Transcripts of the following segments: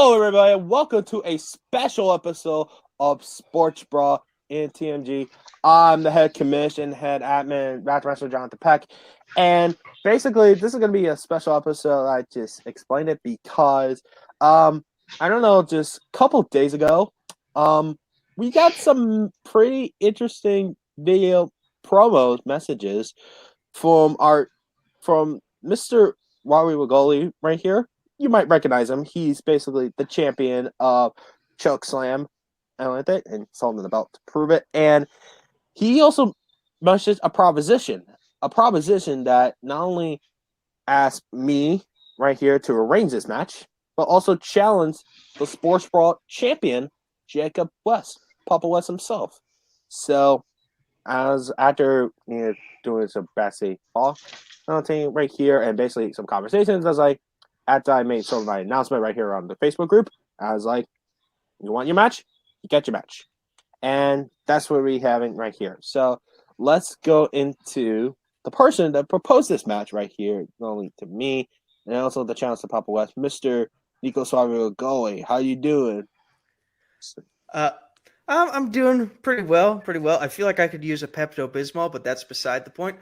Hello, everybody. Welcome to a special episode of Sports Brawl in TMG. I'm the head commission, head admin, Master Jonathan Peck. And basically, this is going to be a special episode. I just explained it because, I don't know, just a couple days ago, we got some pretty interesting video promo messages from Mr. Suave Regoli right here. You might recognize him. He's basically the champion of Chokeslam and something about to prove it. And he also mentioned a proposition that not only asked me right here to arrange this match, but also challenged the Sports Brawl champion, Jacob West, Papa West himself. So, as after doing some basketball thing right here and basically some conversations, I was like, after I made sort of my announcement right here on the Facebook group, I was like, you want your match? You get your match. And that's what we're having right here. So let's go into the person that proposed this match right here, not only to me, and also the challenge to Papa West, Mr. Nico Suave Regoli. How you doing? I'm doing pretty well. I feel like I could use a Pepto-Bismol, but that's beside the point.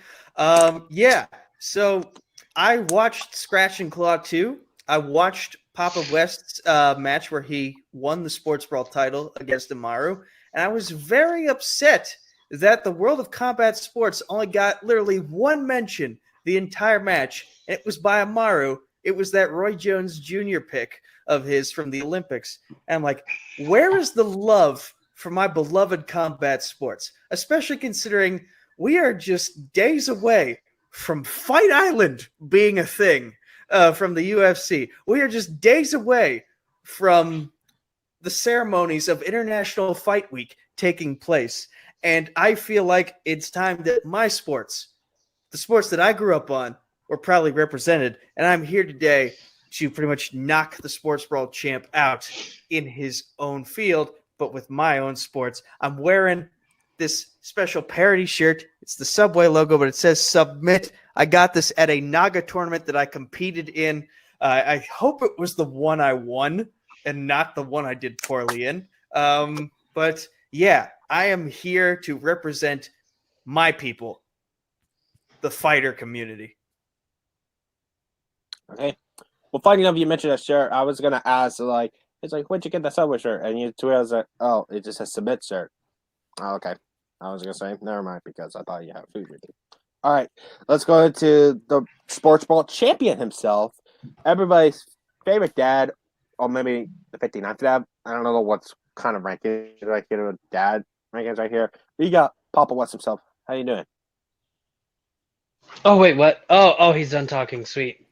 Yeah. So I watched Scratch and Claw 2. I watched Papa West's match where he won the Sports Brawl title against Amaru, and I was very upset that the World of Combat Sports only got literally one mention the entire match, and it was by Amaru. It was that Roy Jones Jr. pick of his from the Olympics. And I'm like, where is the love for my beloved combat sports, especially considering we are just days away from Fight Island being a thing from the UFC. We are just days away from the ceremonies of International Fight Week taking place. And I feel like it's time that my sports, the sports that I grew up on, were proudly represented. And I'm here today to pretty much knock the Sports Brawl champ out in his own field, but with my own sports. I'm wearing this special parody shirt. It's the Subway logo, but it says Submit. I got this at a Naga tournament that I competed in. I hope it was the one I won and not the one I did poorly in. But yeah, I am here to represent my people, the fighter community. Okay. Well, funny enough, you mentioned that shirt. I was gonna ask, like, it's like, where'd you get that Subway shirt? And you two, I was like, oh, it just says Submit shirt. Oh, okay. I was gonna say, never mind, because I thought you had food with you. All right, let's go into the Sports Brawl champion himself, everybody's favorite dad, or maybe the 59th dad. I don't know what's kind of ranking right here, dad rankings right here. We got Papa West himself. How you doing? Oh wait, what? Oh, he's done talking. Sweet.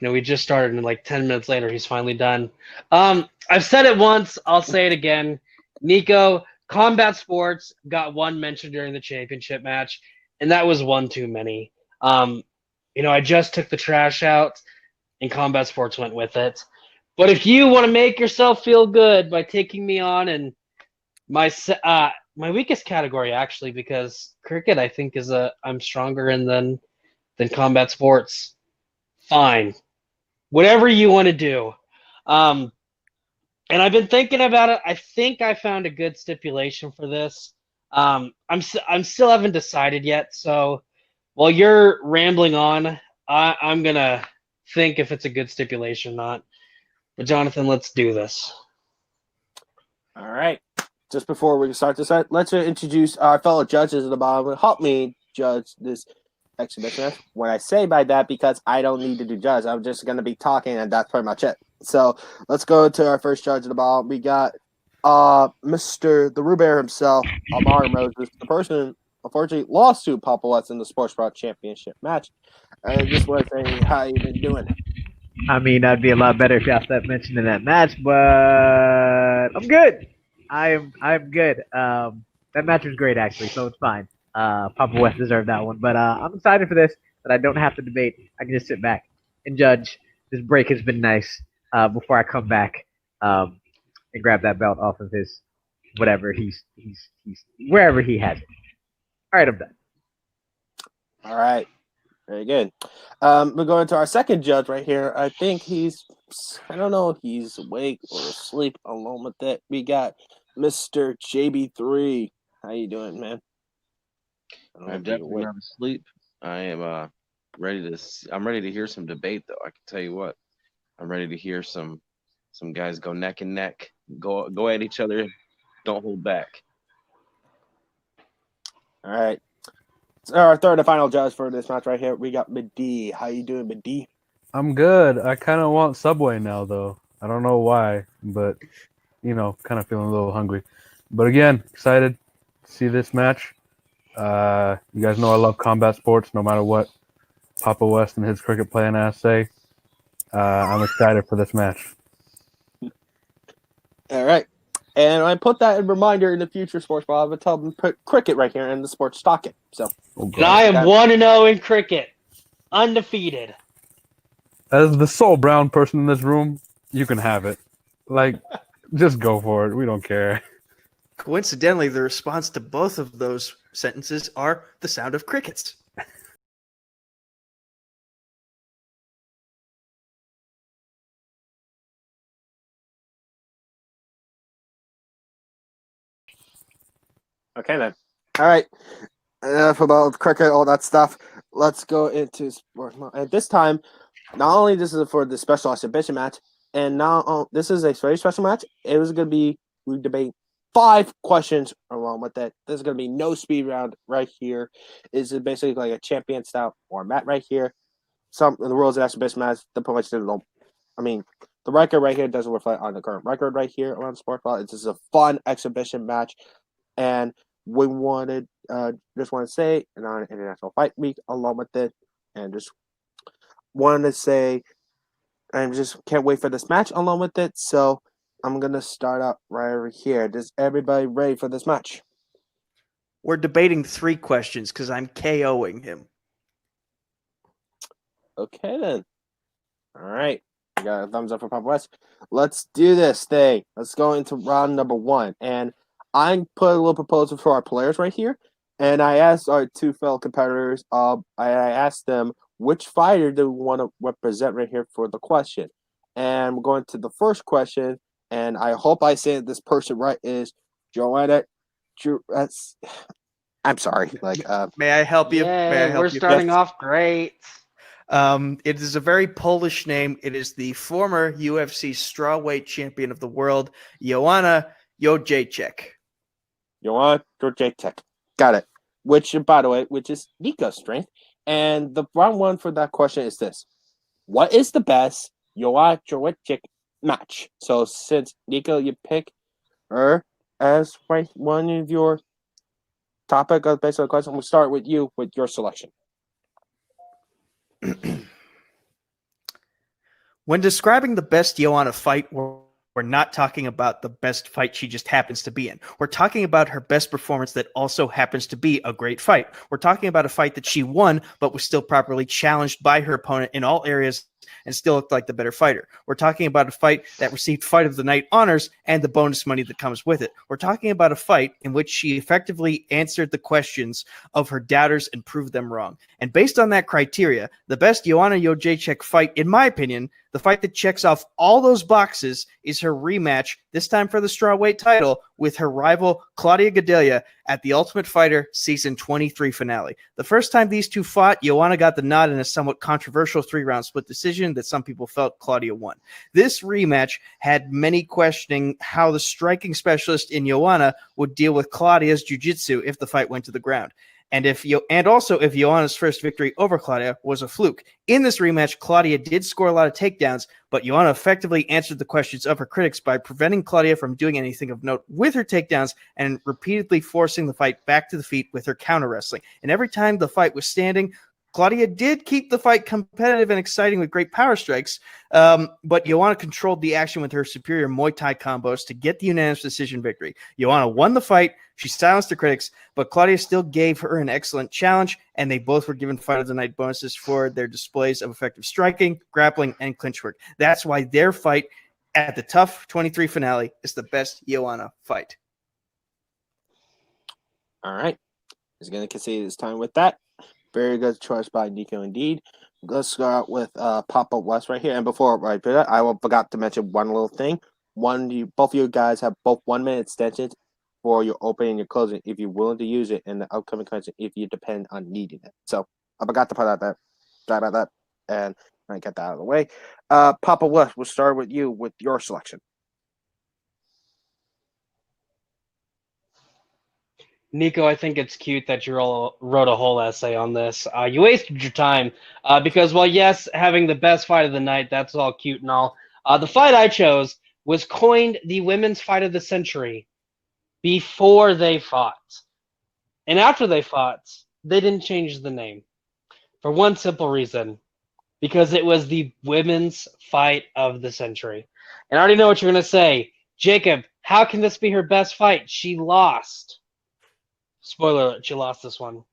We just started, and like 10 minutes later, he's finally done. I've said it once. I'll say it again. Nico, combat sports got one mention during the championship match, and that was one too many. I just took the trash out, and combat sports went with it. But if you want to make yourself feel good by taking me on and my weakest category, actually, because cricket, I think, I'm stronger in than combat sports. Fine. Whatever you want to do. And I've been thinking about it. I think I found a good stipulation for this. I'm still haven't decided yet. So while you're rambling on, I'm gonna think if it's a good stipulation or not. But Jonathan, let's do this. All right. Just before we start this, let's introduce our fellow judges at the bottom. Help me judge this exhibition. What I say by that, because I don't need to do judge, I'm just going to be talking, and that's pretty much it. So let's go to our first judge of the ball. We got Mr. the Rubear himself, Amari Moses, the person unfortunately lost to Papa West in the Sports Brawl Championship match. I just want to say, how you been doing? I mean, I'd be a lot better if y'all stopped mentioning that match, but I'm good. I'm good. That match was great, actually, so it's fine. Papa West deserved that one, but I'm excited for this. That I don't have to debate. I can just sit back and judge. This break has been nice. Before I come back and grab that belt off of his whatever he's wherever he has it. All right, I'm done. All right. Very good. We're going to our second judge right here. I think I don't know if he's awake or asleep. Along with that, we got Mr. JB3. How you doing, man? I don't know I'm if you're definitely awake. not asleep. I am ready to. I'm ready to hear some debate, though. I can tell you what. I'm ready to hear some guys go neck and neck, go at each other. Don't hold back. All right. So our third and final judge for this match right here, we got Midi. How you doing, Midi? I'm good. I kind of want Subway now, though. I don't know why, but, kind of feeling a little hungry. But again, excited to see this match. You guys know I love combat sports no matter what Papa West and his cricket playing ass say. I'm excited for this match. All right. And I put that in reminder in the future Sports Brawl. I would tell them put cricket right here in the sports stocking. So, Oh, And I God. am 1-0 in cricket, undefeated. As the sole brown person in this room, you can have it. Like, just go for it. We don't care. Coincidentally, the response to both of those sentences are the sound of crickets. okay then. All right. Enough about cricket, all that stuff. Let's go into sports. And this time, not only this is for the special exhibition match, and now this is a very special match. It was going to be we debate 5 questions along with that. There's going to be no speed round right here. It's basically like a champion style format right here. Some of the rules of exhibition match, the points didn't. I mean, the record right here doesn't reflect on the current record right here around Sports Ball. It's just a fun exhibition match, and we wanted just want to say, and on International Fight Week along with it, and just wanted to say, I just can't wait for this match along with it. So I'm gonna start out right over here. Is everybody ready for this match? We're debating 3 questions because I'm KOing him. Okay then. All right. You got a thumbs up for Papa West. Let's do this thing. Let's go into round number 1. And I put a little proposal for our players right here. And I asked our 2 fellow competitors, I asked them which fighter do we want to represent right here for the question. And we're going to the first question. And I hope I said this person right is Joanna. I'm sorry. May I help you? May I Yay, help we're you? starting off great. It is a very Polish name. It is the former UFC strawweight champion of the world, Joanna Jędrzejczyk. Joanna Jędrzejczyk. Got it. Which, by the way, is Nico's strength. And the round 1 for that question is this. What is the best Joanna Jędrzejczyk match? So since Nico, you pick her as one of your topic of based on the question, we'll start with you with your selection. When describing the best Joanna fight, we're not talking about the best fight she just happens to be in. We're talking about her best performance that also happens to be a great fight. We're talking about a fight that she won, but was still properly challenged by her opponent in all areas and still looked like the better fighter. We're talking about a fight that received Fight of the Night honors and the bonus money that comes with it. We're talking about a fight in which she effectively answered the questions of her doubters and proved them wrong. And based on that criteria, the best Joanna Jędrzejczyk fight, in my opinion, the fight that checks off all those boxes, is her rematch, this time for the strawweight title, with her rival Claudia Gadelha at the Ultimate Fighter Season 23 finale. The first time these two fought, Joanna got the nod in a somewhat controversial 3-round split decision that some people felt Claudia won. This rematch had many questioning how the striking specialist in Joanna would deal with Claudia's jiu-jitsu if the fight went to the ground. And also if Joanna's first victory over Claudia was a fluke. In this rematch, Claudia did score a lot of takedowns, but Joanna effectively answered the questions of her critics by preventing Claudia from doing anything of note with her takedowns and repeatedly forcing the fight back to the feet with her counter wrestling. And every time the fight was standing, Claudia did keep the fight competitive and exciting with great power strikes, but Joanna controlled the action with her superior Muay Thai combos to get the unanimous decision victory. Joanna won the fight, she silenced her critics, but Claudia still gave her an excellent challenge, and they both were given Fight of the Night bonuses for their displays of effective striking, grappling, and clinch work. That's why their fight at the TUF 23 finale is the best Joanna fight. All right. He's going to concede his time with that. Very good choice by Nico indeed. Let's start with Papa West right here. And before I do that, I forgot to mention one little thing. Both of you guys have both 1 minute extensions for your opening and your closing if you're willing to use it in the upcoming content if you depend on needing it. So I forgot to put out that. Sorry about that. And I get that out of the way. Papa West, we'll start with you with your selection. Nico, I think it's cute that you all wrote a whole essay on this. You wasted your time because, well, yes, having the best fight of the night, that's all cute and all. The fight I chose was coined the women's fight of the century before they fought. And after they fought, they didn't change the name for one simple reason, because it was the women's fight of the century. And I already know what you're going to say. Jacob, how can this be her best fight? She lost. Spoiler alert, she lost this one.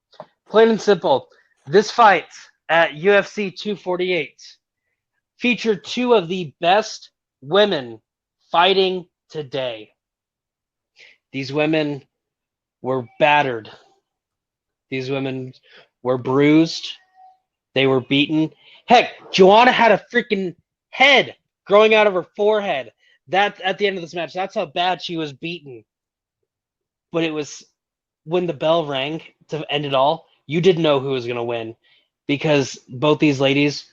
Plain and simple, this fight at UFC 248 featured two of the best women fighting today. These women were battered. These women were bruised. They were beaten. Heck, Joanna had a freaking head growing out of her forehead. That at the end of this match, that's how bad she was beaten. But it was when the bell rang to end it all, you didn't know who was going to win because both these ladies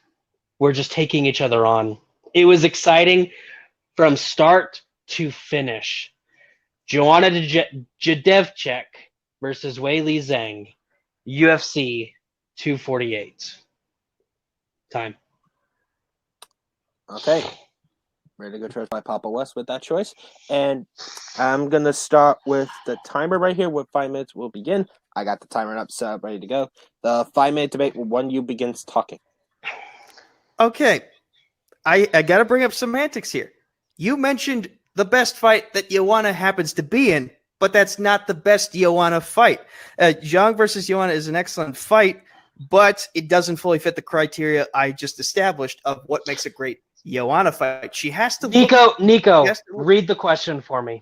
were just taking each other on. It was exciting from start to finish. Joanna Jędrzejczyk versus Weili Zhang, UFC 248. Time. Okay. Really good choice by Papa West with that choice. And I'm going to start with the timer right here. With 5 minutes will begin. I got the timer up, set up, ready to go. The 5 minute debate when you begins talking. Okay. I got to bring up semantics here. You mentioned the best fight that Joanna happens to be in, but that's not the best Joanna fight. Zhang versus Joanna is an excellent fight, but it doesn't fully fit the criteria I just established of what makes a great Joanna fight. She has to look. Nico, read the question for me.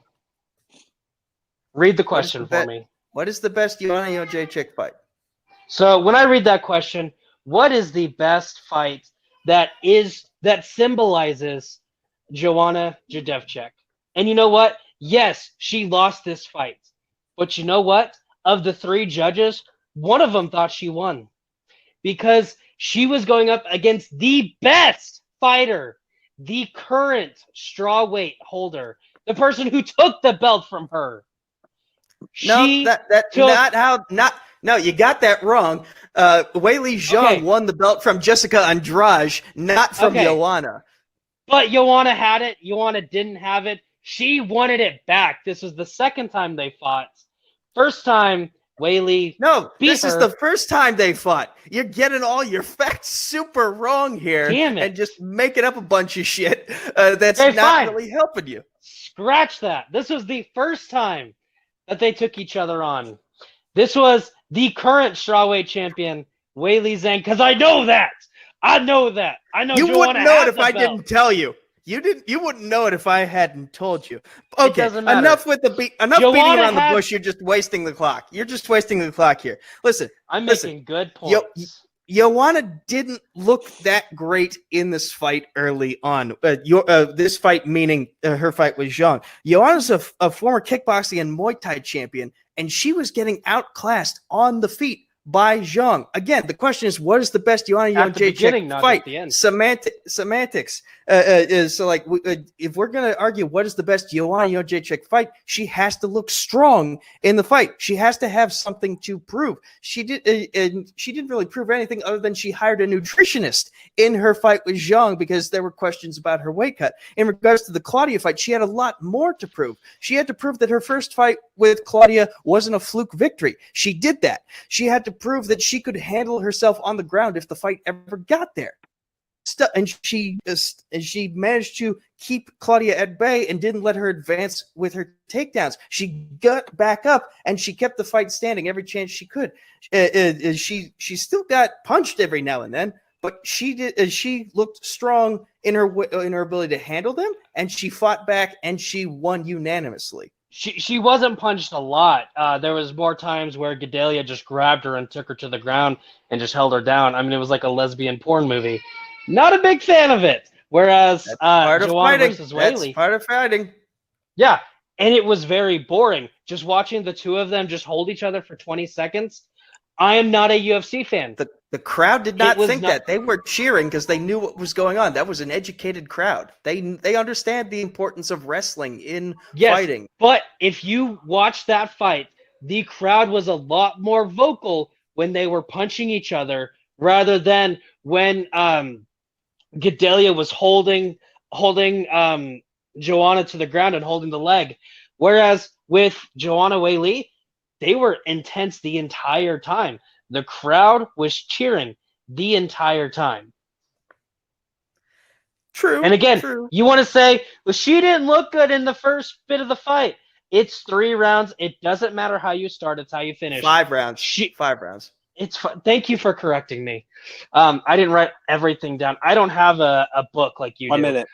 Read the question for me. What is the best Joanna Jędrzejczyk fight? So when I read that question, what is the best fight that symbolizes Joanna Jędrzejczyk? And you know what? Yes, she lost this fight. But you know what? Of the three judges, one of them thought she won. Because she was going up against the best fighter, the current strawweight holder, the person who took the belt from her. No, you got that wrong. Weili Zhang won the belt from Jessica Andrade, not from Joanna. But Joanna had it. Joanna didn't have it. She wanted it back. This was the second time they fought. First time, Weili this is the first time they fought. You're getting all your facts super wrong here. Damn it. And just making up a bunch of shit that's not really helping you. Scratch that. This was the first time that they took each other on. This was the current strawweight champion, Weili Zhang, because I know that. I know that. I know you Joanna wouldn't know it if I belt. didn't tell you. You wouldn't know it if I hadn't told you. Okay, enough beating around the bush. You're just wasting the clock. You're just wasting the clock here. Listen, I'm making good points. Joanna didn't look that great in this fight early on. This fight, meaning her fight with Zhang. Joanna's a former kickboxing and Muay Thai champion, and she was getting outclassed on the feet by Zhang. Again, the question is, what is the best Joanna Jędrzejczyk fight? Semantics. So, like, if we're going to argue what is the best Joanna Jędrzejczyk fight, she has to look strong in the fight. She has to have something to prove. She didn't really prove anything other than she hired a nutritionist in her fight with Zhang because there were questions about her weight cut. In regards to the Claudia fight, she had a lot more to prove. She had to prove that her first fight with Claudia wasn't a fluke victory. She did that. She had to prove that she could handle herself on the ground if the fight ever got there. And she managed to keep Claudia at bay and didn't let her advance with her takedowns. She got back up and she kept the fight standing every chance she could. She still got punched every now and then, but she looked strong in her ability to handle them, and she fought back and she won unanimously. She wasn't punched a lot. There was more times where Gedalia just grabbed her and took her to the ground and just held her down. I mean, it was like a lesbian porn movie. Not a big fan of it. Whereas That's part of Joanna fighting. versus That's Whaley, part of fighting. yeah, and it was very boring. Just watching the two of them just hold each other for 20 seconds. I am not a UFC fan. The crowd did not was think not- that. They were cheering because they knew what was going on. That was an educated crowd. They understand the importance of wrestling in Yes, fighting. but if you watch that fight, the crowd was a lot more vocal when they were punching each other rather than when Gedalia was holding Joanna to the ground and holding the leg. Whereas with Joanna Whaley, they were intense the entire time. The crowd was cheering the entire time. True. And again, true. you want to say, well, she didn't look good in the first bit of the fight. It's 3 rounds. It doesn't matter how you start. It's how you finish. 5 rounds. She, 5 rounds. Thank you for correcting me. I didn't write everything down. I don't have a book like you 1 do. minute.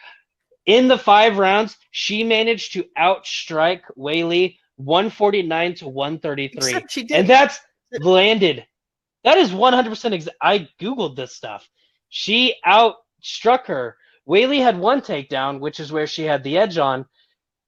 In the 5 rounds, she managed to outstrike Whaley 149 to 133. Except she did. And that's landed. That is 100% I Googled this stuff. She outstruck her. Whaley had 1 takedown, which is where she had the edge on,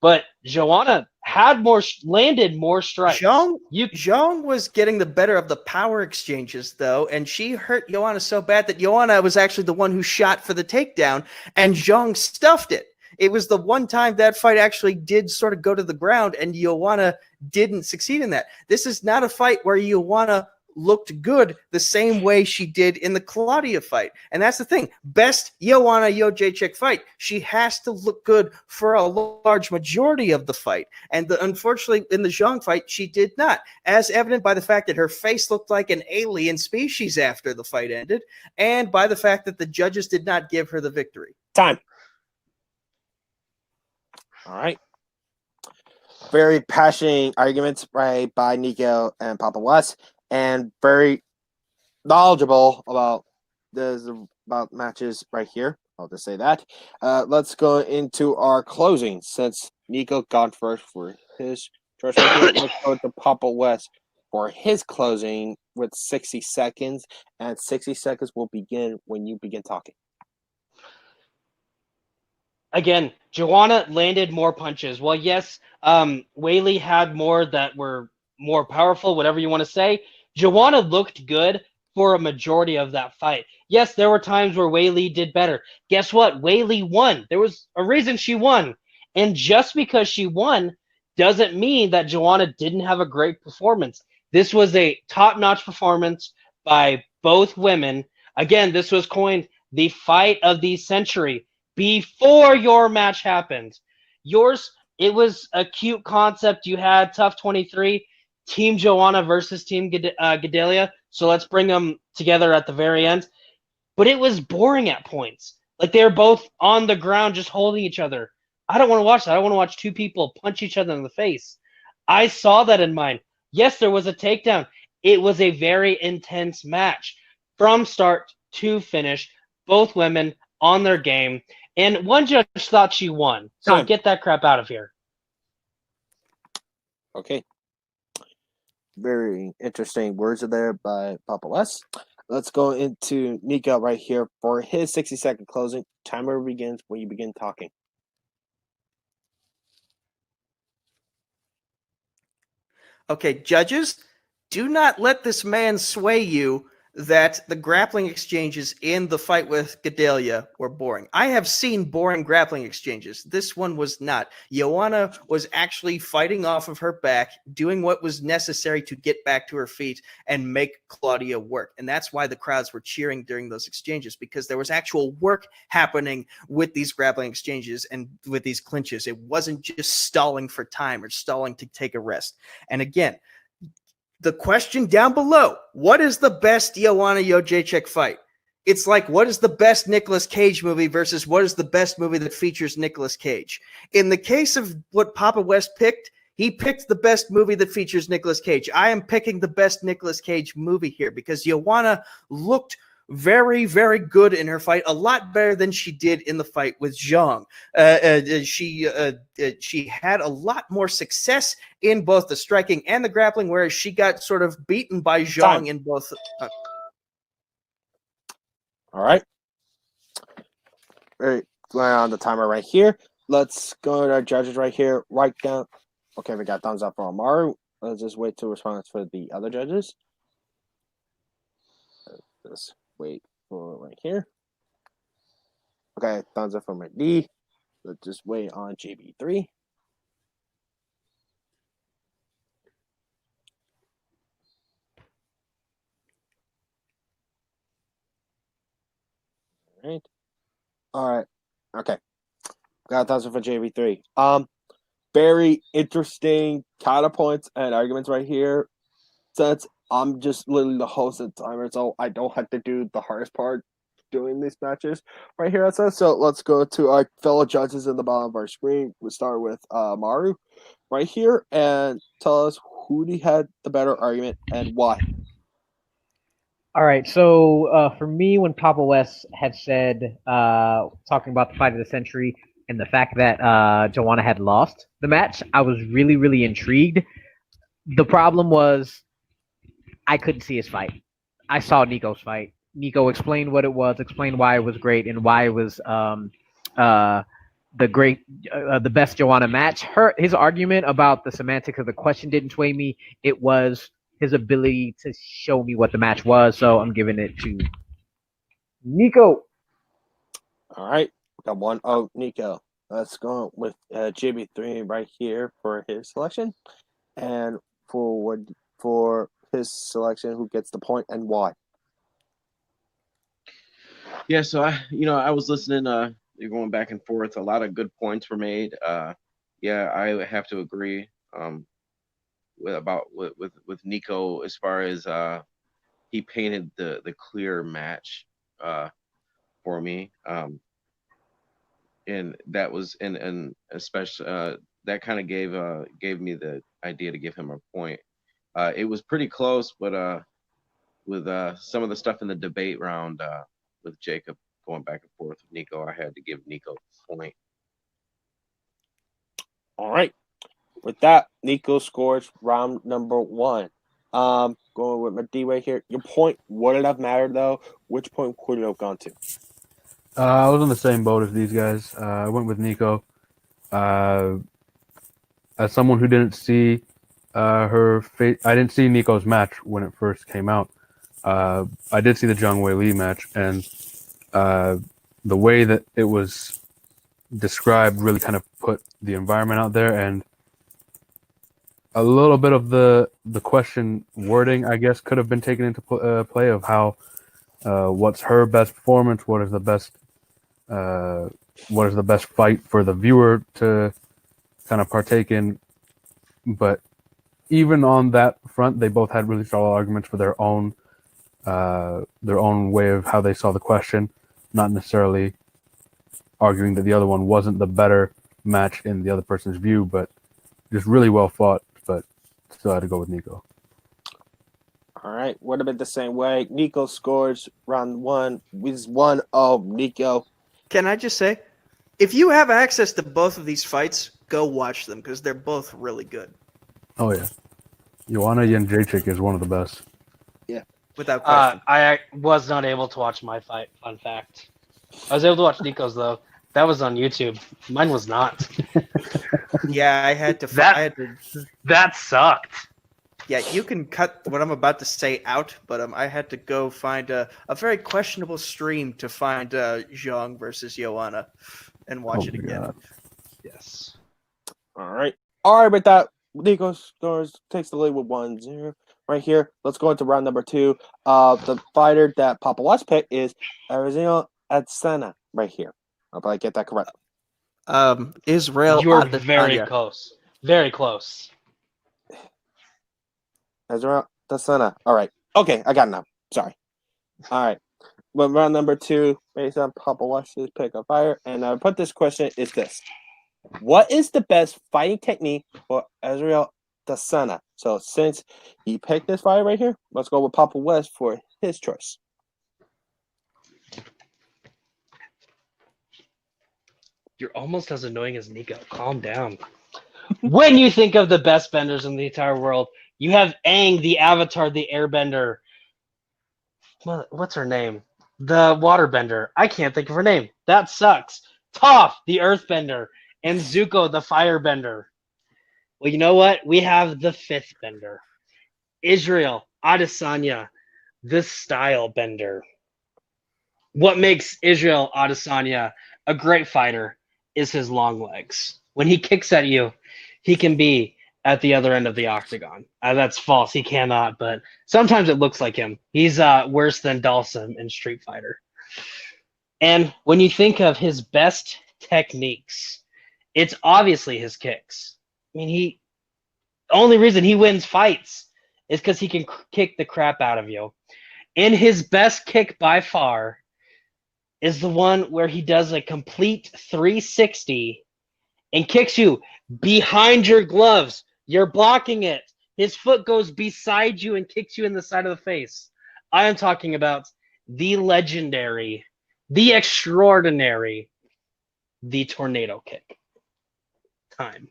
but Joanna had landed more strikes. Zhang was getting the better of the power exchanges, though, and she hurt Joanna so bad that Joanna was actually the one who shot for the takedown, and Zhang stuffed it. It was the one time that fight actually did sort of go to the ground, and Joanna didn't succeed in that. This is not a fight where Joanna looked good the same way she did in the Claudia fight. And that's the thing. Best Joanna Jędrzejczyk fight. She has to look good for a large majority of the fight. And unfortunately, in the Zhang fight, she did not. As evident by the fact that her face looked like an alien species after the fight ended, and by the fact that the judges did not give her the victory. Time. All right. Very passionate arguments by Nico and Papa West, and very knowledgeable about matches right here. I'll just say that. Let's go into our closing. Since Nico gone first for his first round, let's go to Papa West for his closing with 60 seconds, and 60 seconds will begin when you begin talking. Again, Joanna landed more punches. Well, yes, Whaley had more that were more powerful, whatever you want to say. Joanna looked good for a majority of that fight. Yes, there were times where Whaley did better. Guess what? Whaley won. There was a reason she won. And just because she won doesn't mean that Joanna didn't have a great performance. This was a top-notch performance by both women. Again, this was coined the fight of the century. Before your match happened. Yours, it was a cute concept. You had Tough 23, Team Joanna versus Team Gedalia. So let's bring them together at the very end. But it was boring at points. Like they were both on the ground just holding each other. I don't want to watch that. I want to watch 2 people punch each other in the face. I saw that in mine. Yes, there was a takedown. It was a very intense match. From start to finish, both women on their game. And one judge thought she won. So get that crap out of here. Okay. Very interesting words are there by Papa West. Let's go into Nico right here for his 60-second closing. Timer begins when you begin talking. Okay, judges, do not let this man sway you that the grappling exchanges in the fight with Gedalia were boring. I have seen boring grappling exchanges. This one was not. Joanna was actually fighting off of her back, doing what was necessary to get back to her feet and make Claudia work. And that's why the crowds were cheering during those exchanges, because there was actual work happening with these grappling exchanges and with these clinches. It wasn't just stalling for time or stalling to take a rest. And again, the question down below, what is the best Joanna Jędrzejczyk fight? It's like, what is the best Nicolas Cage movie versus what is the best movie that features Nicolas Cage? In the case of what Papa West picked, he picked the best movie that features Nicolas Cage. I am picking the best Nicolas Cage movie here because Joanna looked very, very good in her fight. A lot better than she did in the fight with Zhang. She had a lot more success in both the striking and the grappling, whereas she got sort of beaten by Zhang in both. All right. All right. We're on the timer right here. Let's go to our judges right here. Right down. Okay, we got thumbs up for Amaru. Let's just wait to respond for the other judges. Just wait for right here. Okay, thumbs up for my D. Let's just wait on GB3. All right. All right. Okay. Got a thumbs up for JB3. Very interesting counterpoints and arguments right here. Since I'm just literally the host of the timer, so I don't have to do the hardest part doing these matches right here. So let's go to our fellow judges in the bottom of our screen. We'll start with Maru right here and tell us who had the better argument and why. All right, so for me, when Papa West had said, talking about the fight of the century and the fact that Joanna had lost the match, I was really, really intrigued. The problem was I couldn't see his fight. I saw Nico's fight. Nico explained what it was, explained why it was great, and why it was the best Joanna match. His argument about the semantics of the question didn't sway me. It was his ability to show me what the match was, so I'm giving it to Nico. All right, got 1-0 Nico. Let's go with JB3 right here for his selection, and for his selection, who gets the point and why. Yeah, so I was listening. You're going back and forth. A lot of good points were made. Yeah, I have to agree. With Nico as far as he painted the clear match for me. And that was and especially that kind of gave me the idea to give him a point. It was pretty close, but with some of the stuff in the debate round with Jacob going back and forth with Nico, I had to give Nico a point. All right. With that, Nico scores round number 1. Going with my D right here. Your point wouldn't have mattered though. Which point could it have gone to? I was on the same boat as these guys. I went with Nico. As someone who didn't see her face, I didn't see Nico's match when it first came out. I did see the Zhang Weili match, and the way that it was described really kind of put the environment out there, and a little bit of the question wording, I guess, could have been taken into play of how what's her best performance, what is the best fight for the viewer to kind of partake in. But even on that front, they both had really solid arguments for their own way of how they saw the question, not necessarily arguing that the other one wasn't the better match in the other person's view, but just really well fought. But still had to go with Nico. All right, would have been the same way. Nico scores round 1 with 1-0 Nico. Can I just say, if you have access to both of these fights, go watch them because they're both really good. Oh yeah, Joanna Jędrzejczyk is one of the best. Yeah, without question. I was not able to watch my fight. Fun fact. I was able to watch Nico's though. That was on YouTube. Mine was not. Yeah, I had to. That sucked. Yeah, you can cut what I'm about to say out, but I had to go find a very questionable stream to find Zhang versus Joanna and watch it again. God. Yes. All right. All right, with that, Nico scores, takes the lead with 1-0 right here. Let's go into round number 2. The fighter that Papa Watch picked is Arizona Adesanya right here. I'll probably get that correct. Israel. You were very close. Very close. Arizona Adesanya. All right. Okay, I got it now. Sorry. All right. Well, round number 2, based on Papa Watch's pick of fire, and I put this question is this. What is the best fighting technique for Israel Adesanya? So since he picked this fighter right here, let's go with Papa West for his choice. You're almost as annoying as Nico. Calm down. When you think of the best benders in the entire world, you have Aang, the Avatar, the Airbender. What's her name? The Waterbender. I can't think of her name. That sucks. Toph, the Earthbender, and Zuko, the Firebender. Well, you know what? We have the fifth bender. Israel Adesanya, the Style Bender. What makes Israel Adesanya a great fighter is his long legs. When he kicks at you, he can be at the other end of the octagon. That's false. He cannot, but sometimes it looks like him. He's worse than Dalsum in Street Fighter. And when you think of his best techniques, it's obviously his kicks. I mean, the only reason he wins fights is because he can kick the crap out of you. And his best kick by far is the one where he does a complete 360 and kicks you behind your gloves. You're blocking it. His foot goes beside you and kicks you in the side of the face. I am talking about the legendary, the extraordinary, the tornado kick. Time.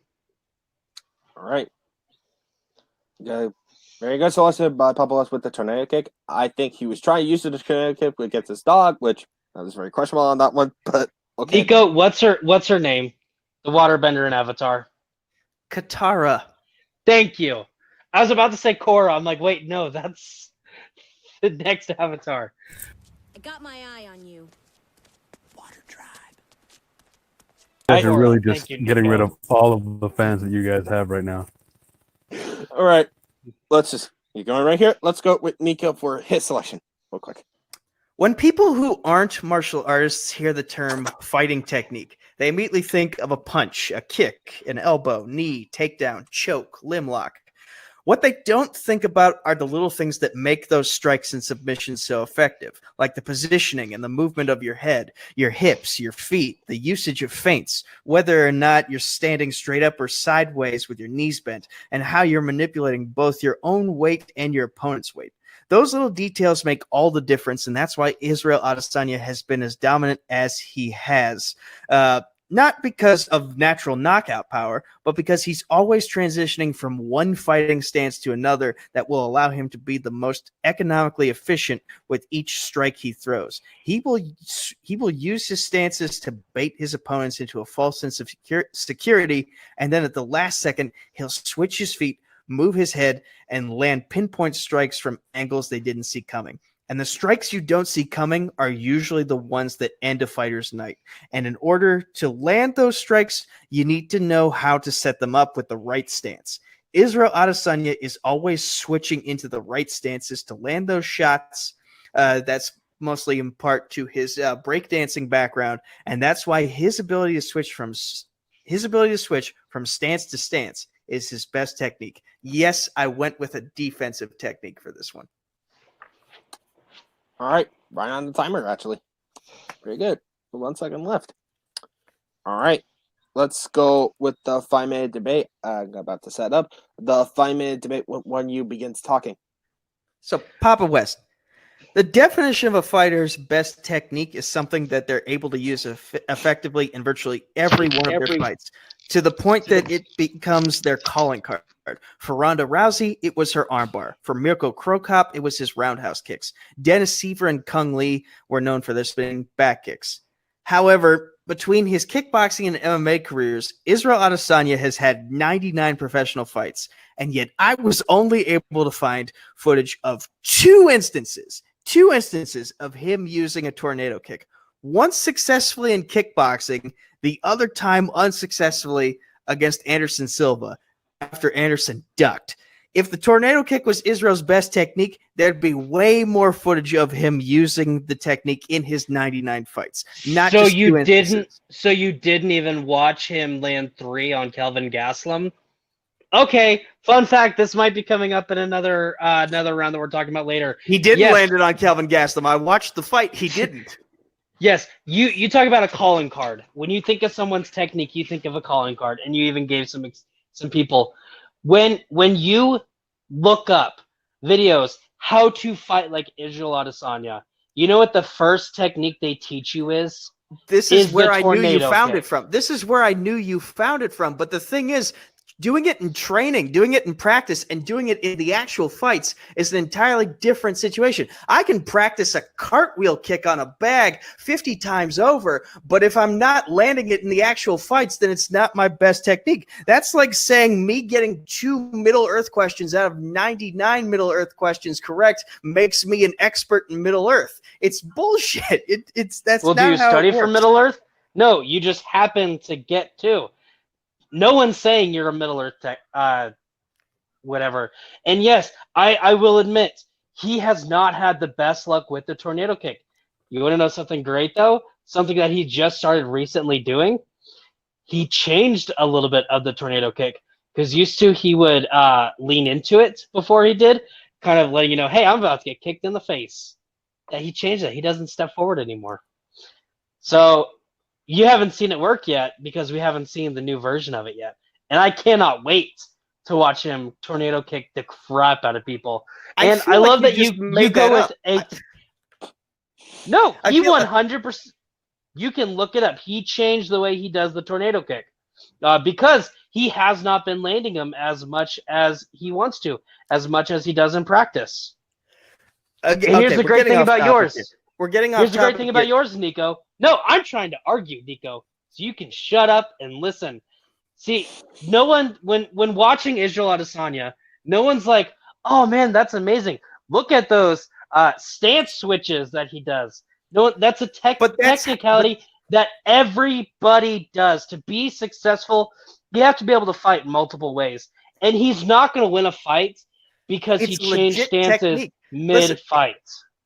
All right. Yeah, very good selection by Papa West with the tornado kick. I think he was trying to use the tornado kick against his dog, which I was very questionable on that one, but okay. Nico, what's her name? The waterbender in Avatar. Katara. Thank you. I was about to say Korra. I'm like, wait, no, that's the next Avatar. I got my eye on you. Water Tribe. You guys are really Thank just you, getting Nico. rid of all of the fans that you guys have right now. All right. You're going right here. Let's go with Nico for his selection real quick. When people who aren't martial artists hear the term fighting technique, they immediately think of a punch, a kick, an elbow, knee, takedown, choke, limb lock. What they don't think about are the little things that make those strikes and submissions so effective, like the positioning and the movement of your head, your hips, your feet, the usage of feints, whether or not you're standing straight up or sideways with your knees bent, and how you're manipulating both your own weight and your opponent's weight. Those little details make all the difference, and that's why Israel Adesanya has been as dominant as he has. Not because of natural knockout power, but because he's always transitioning from one fighting stance to another that will allow him to be the most economically efficient with each strike he throws. He will use his stances to bait his opponents into a false sense of security, and then at the last second, he'll switch his feet, move his head, and land pinpoint strikes from angles they didn't see coming. And the strikes you don't see coming are usually the ones that end a fighter's night. And in order to land those strikes, you need to know how to set them up with the right stance. Israel Adesanya is always switching into the right stances to land those shots. That's mostly in part to his breakdancing background, and that's why his ability to switch from stance to stance is his best technique. Yes, I went with a defensive technique for this one. All right. Right on the timer, actually. Very good. 1 second left. All right. Let's go with the 5-minute debate. I'm about to set up the 5-minute debate when you begins talking. So, Papa West, the definition of a fighter's best technique is something that they're able to use effectively in virtually every one of their fights, to the point that it becomes their calling card. For Ronda Rousey, it was her armbar. For Mirko Krokop, it was his roundhouse kicks. Dennis Seaver and Kung Lee were known for their spinning back kicks. However, between his kickboxing and MMA careers, Israel Adesanya has had 99 professional fights, and yet I was only able to find footage of two instances of him using a tornado kick. Once successfully in kickboxing, the other time unsuccessfully against Anderson Silva after Anderson ducked. If the tornado kick was Israel's best technique, there'd be way more footage of him using the technique in his 99 fights. So you didn't even watch him land 3 on Kelvin Gastelum? Okay, fun fact, this might be coming up in another round that we're talking about later. He didn't land it on Kelvin Gastelum. I watched the fight. He didn't. Yes, you talk about a calling card. When you think of someone's technique, you think of a calling card, and you even gave some people. When you look up videos how to fight like Israel Adesanya, you know what the first technique they teach you is? This is is where the I knew you tornado found kick. it from. This is where I knew you found it from. But the thing is, doing it in training, doing it in practice, and doing it in the actual fights is an entirely different situation. I can practice a cartwheel kick on a bag 50 times over, but if I'm not landing it in the actual fights, then it's not my best technique. That's like saying me getting 2 Middle Earth questions out of 99 Middle Earth questions correct makes me an expert in Middle Earth. It's bullshit. That's Well, not do you how study it for works. Middle Earth? No, you just happen to get to. No one's saying you're a Middle Earth tech, whatever. And yes, I will admit, he has not had the best luck with the tornado kick. You want to know something great, though? Something that he just started recently doing? He changed a little bit of the tornado kick. Because used to, he would lean into it before he did, kind of letting you know, hey, I'm about to get kicked in the face. And he changed that. He doesn't step forward anymore. So you haven't seen it work yet because we haven't seen the new version of it yet. And I cannot wait to watch him tornado kick the crap out of people. And I love that you go with a... No, he 100%... You can look it up. He changed the way he does the tornado kick because he has not been landing them as much as he wants to, as much as he does in practice. And here's the great thing about yours. We're getting off. Here's the great thing about yours, Nico. No, I'm trying to argue, Nico, so you can shut up and listen. See, no one, when watching Israel Adesanya, no one's like, oh man, that's amazing. Look at those stance switches that he does. No, that's a technicality that everybody does. To be successful, you have to be able to fight multiple ways. And he's not going to win a fight because he changed stances mid-fight.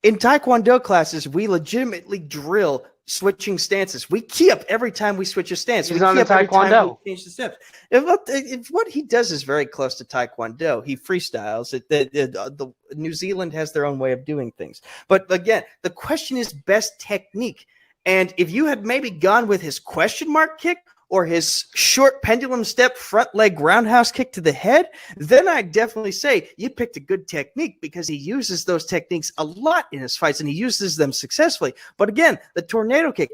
In Taekwondo classes, we legitimately drill switching stances. We key up every time we switch a stance. He's on the Taekwondo. Change the steps. If what he does is very close to Taekwondo, he freestyles. The New Zealand has their own way of doing things. But again, the question is best technique. And if you had maybe gone with his question mark kick or his short pendulum step front leg roundhouse kick to the head, then I'd definitely say you picked a good technique because he uses those techniques a lot in his fights and he uses them successfully. But again, the tornado kick,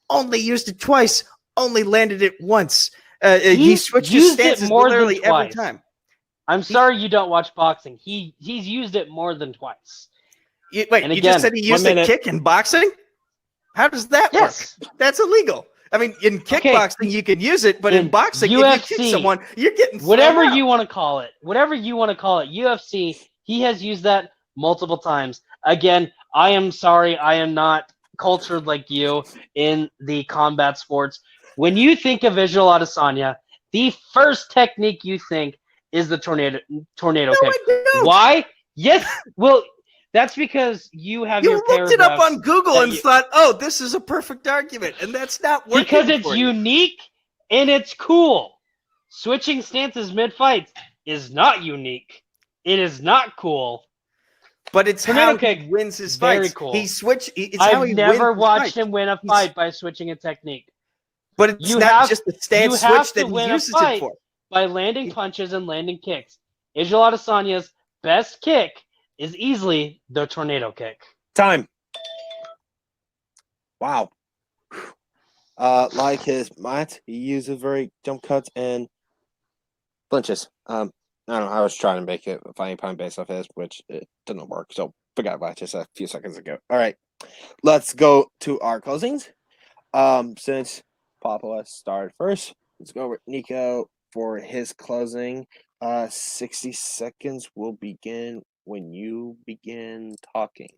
only used it twice, only landed it once. He switched his stances literally every time. I'm sorry you don't watch boxing. He's used it more than twice. You just said he used a kick in boxing? How does that work? That's illegal. I mean, in kickboxing, you can use it, but in boxing, UFC, if you kick someone, you're getting whatever you want to call it. Whatever you want to call it. UFC, he has used that multiple times. Again, I am sorry. I am not cultured like you in the combat sports. When you think of Israel Adesanya, the first technique you think is the tornado kick. Why? Yes. Well, that's because you have your looked it up on Google and thought, oh, this is a perfect argument. And that's not working. Because it's unique and it's cool. Switching stances mid-fight is not unique. It is not cool. But it's how he wins his fights. Very cool. I've never watched him win a fight by switching a technique. But it's not just the stance switch that he uses it for. By landing punches and landing kicks. Israel Adesanya's best kick is easily the tornado kick. Time. Wow. Like his mat, he uses very jump cuts and flinches. I don't know. I was trying to make it a fighting pun based off his, which it didn't work. So forgot about it just a few seconds ago. All right, let's go to our closings. Since Papa started first, let's go with Nico for his closing. 60 seconds will begin when you begin talking.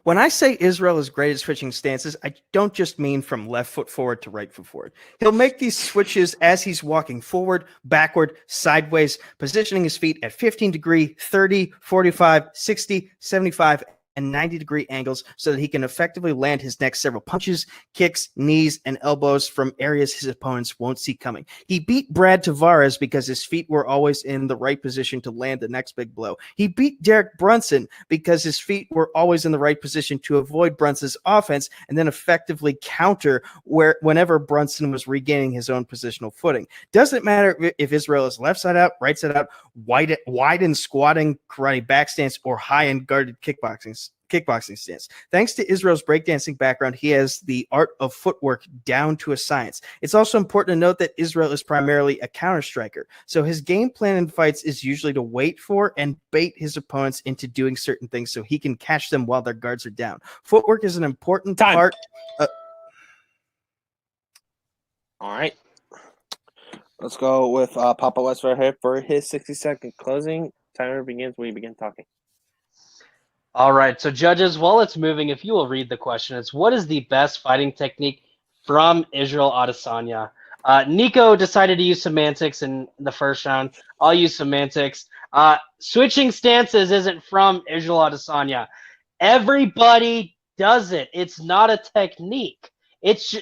When I say Israel is great at switching stances, I don't just mean from left foot forward to right foot forward. He'll make these switches as he's walking forward, backward, sideways, positioning his feet at 15-degree, 30, 45, 60, 75, and 90-degree angles so that he can effectively land his next several punches, kicks, knees, and elbows from areas his opponents won't see coming. He beat Brad Tavares because his feet were always in the right position to land the next big blow. He beat Derek Brunson because his feet were always in the right position to avoid Brunson's offense and then effectively counter whenever Brunson was regaining his own positional footing. Doesn't matter if Israel is left side out, right side out, wide and squatting karate back stance, or high and guarded kickboxing kickboxing stance. Thanks to Israel's breakdancing background, he has the art of footwork down to a science. It's also important to note that Israel is primarily a counter striker, so his game plan in fights is usually to wait for and bait his opponents into doing certain things so he can catch them while their guards are down. Footwork is an important part. All right. Let's go with Papa West right here for his 60-second closing. Timer begins when you begin talking. All right, so judges, while it's moving, if you will read the question, it's what is the best fighting technique from Israel Adesanya? Nico decided to use semantics in the first round. I'll use semantics. Switching stances isn't from Israel Adesanya. Everybody does it. It's not a technique. It's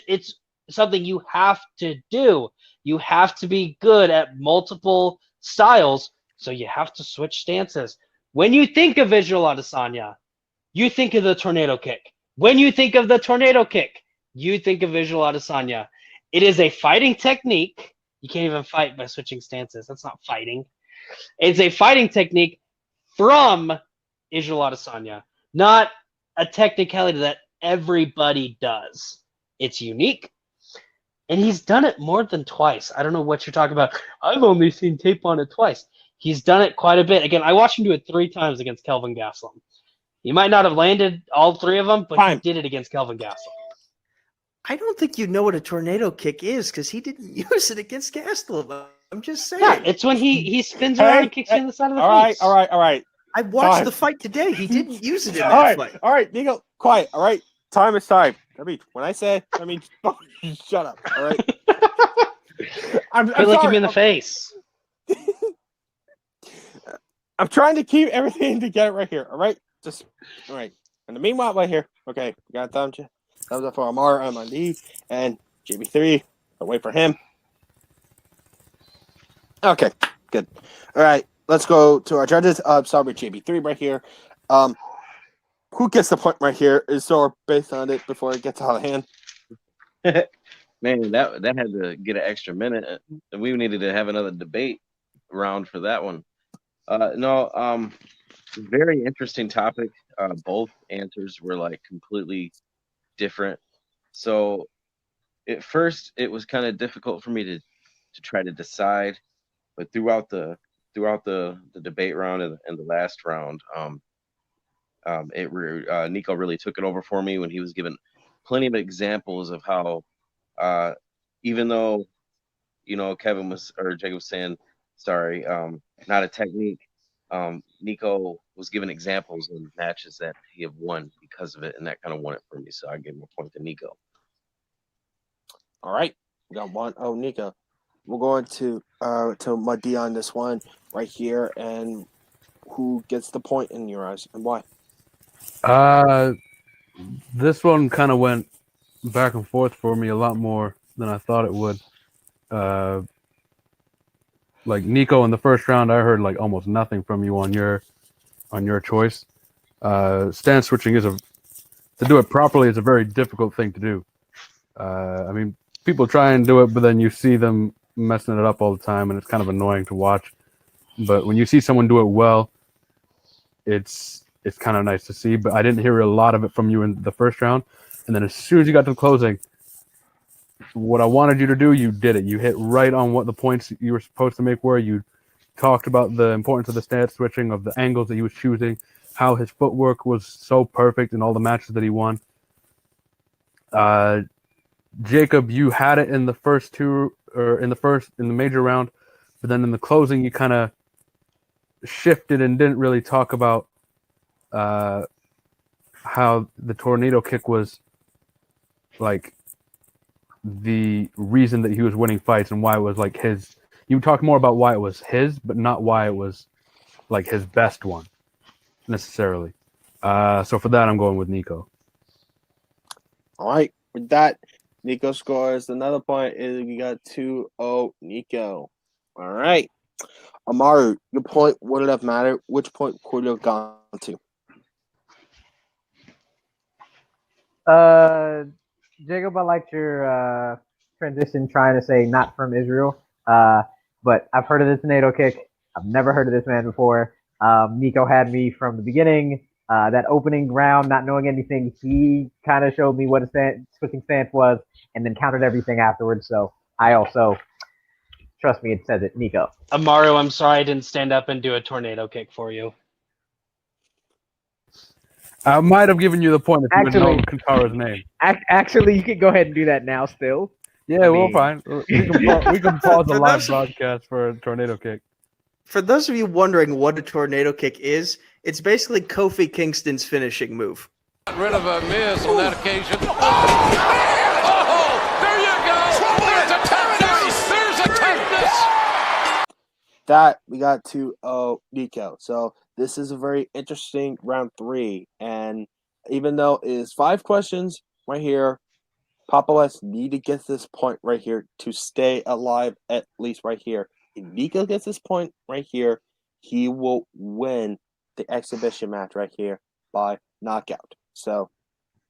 something you have to do. You have to be good at multiple styles, so you have to switch stances. When you think of Israel Adesanya, you think of the tornado kick. When you think of the tornado kick, you think of Israel Adesanya. It is a fighting technique. You can't even fight by switching stances. That's not fighting. It's a fighting technique from Israel Adesanya, not a technicality that everybody does. It's unique, and he's done it more than twice. I don't know what you're talking about. I've only seen tape on it twice. He's done it quite a bit. Again, I watched him do it 3 times against Kelvin Gastelum. He might not have landed all 3 of them, but he did it against Kelvin Gastelum. I don't think you know what a tornado kick is because he didn't use it against Gastelum. I'm just saying. Yeah, it's when he spins around and kicks you in the side of the face. All right. I watched the fight today. He didn't use it in that fight. All right, Nico, quiet. All right, time is time. When I say, shut up. All right. I'm look at me in the face. I'm trying to keep everything together right here. All right, all right. In the meanwhile, right here. Okay, we got thumbs up for Amar on my knee and JB3. I'll wait for him. Okay, good. All right, let's go to our judges. Start with JB3 right here. Who gets the point right here is sort of based on it before it gets out of hand. Man, that had to get an extra minute. We needed to have another debate round for that one. Very interesting topic. Both answers were like completely different. So at first it was kind of difficult for me to try to decide, but throughout the debate round and the last round, Nico really took it over for me when he was given plenty of examples of how even though Jacob was saying not a technique, Nico was given examples in matches that he have won because of it, and that kind of won it for me. So I gave him a point to Nico. All right, we got 1-0 Nico. We're going to Madi on this one right here, and who gets the point in your eyes and why? This one kind of went back and forth for me a lot more than I thought it would. Like Nico in the first round, I heard like almost nothing from you on your choice. Stance switching to do it properly is a very difficult thing to do. I mean, people try and do it, but then you see them messing it up all the time, and it's kind of annoying to watch. But when you see someone do it well, it's kind of nice to see. But I didn't hear a lot of it from you in the first round, and then as soon as you got to the closing, what I wanted you to do, you did it. You hit right on what the points you were supposed to make were. You talked about the importance of the stance switching, of the angles that he was choosing, how his footwork was so perfect in all the matches that he won. Jacob, you had it in the first two, or in the major round, but then in the closing, you kind of shifted and didn't really talk about how the tornado kick was like the reason that he was winning fights and why it was like his. You talked more about why it was his, but not why it was like his best one necessarily. So for that, I'm going with Nico. All right, with that, Nico scores another point. We got 2-0 Nico. All right, Amaru, your point would it have mattered? Which point could you have gone to? Jacob, I liked your transition trying to say not from Israel. But I've heard of the tornado kick. I've never heard of this man before. Nico had me from the beginning. That opening round, not knowing anything, he kind of showed me what a switching stance was, and then countered everything afterwards. So I also, trust me, it says it, Nico. Amaru, I'm sorry I didn't stand up and do a tornado kick for you. I might have given you the point if you would know Actually- Kentara's name. Actually, you can go ahead and do that now still. Yeah, I we're mean- fine. We can pause the For live those- broadcast for a tornado kick. For those of you wondering what a tornado kick is, it's basically Kofi Kingston's finishing move. Got rid of a miss on that occasion. Oh, there you go. There's a toughness. There's a toughness. That we got to Nico. So this is a very interesting round 3, and even though it is 5 questions right here, Papa West need to get this point right here to stay alive, at least right here. If Nico gets this point right here, he will win the exhibition match right here by knockout. So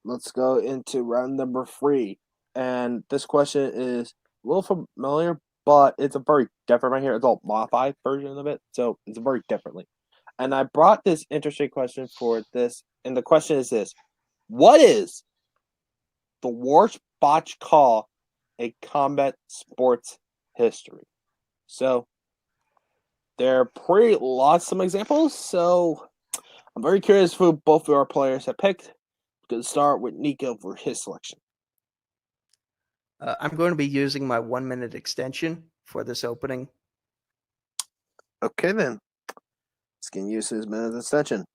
let's go into round number 3. And this question is a little familiar, but it's a very different right here. It's a modified version of it, so it's very differently. And I brought this interesting question for this, and the question is this: what is the worst botch call in combat sports history? So there are pretty lots some examples. So I'm very curious who both of our players have picked. We're going to start with Nico for his selection. I'm going to be using my 1-minute extension for this opening. Okay, then. Let's get use his minute extension.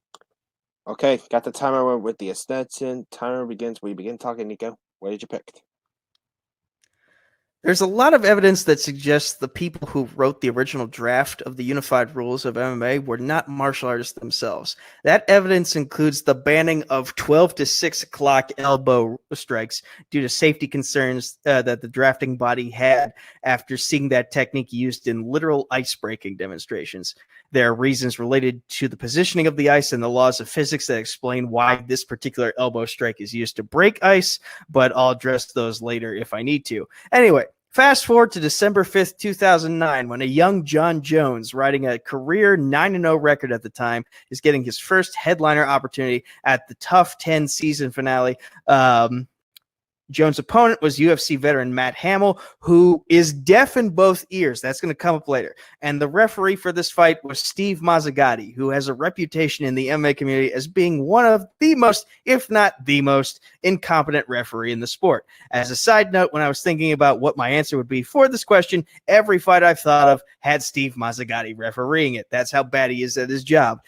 Okay, got the timer with the extension. Timer begins when you begin talking, Nico. What did you pick? There's a lot of evidence that suggests the people who wrote the original draft of the unified rules of MMA were not martial artists themselves. That evidence includes the banning of 12 to 6 o'clock elbow strikes due to safety concerns that the drafting body had after seeing that technique used in literal ice breaking demonstrations. There are reasons related to the positioning of the ice and the laws of physics that explain why this particular elbow strike is used to break ice, but I'll address those later if I need to. Anyway, fast forward to December 5th, 2009, when a young John Jones, riding a career 9-0 record at the time, is getting his first headliner opportunity at the Tough 10 season finale. Jones' opponent was UFC veteran Matt Hamill, who is deaf in both ears. That's going to come up later. And the referee for this fight was Steve Mazzagatti, who has a reputation in the MMA community as being one of the most, if not the most, incompetent referee in the sport. As a side note, when I was thinking about what my answer would be for this question, every fight I've thought of had Steve Mazzagatti refereeing it. That's how bad he is at his job.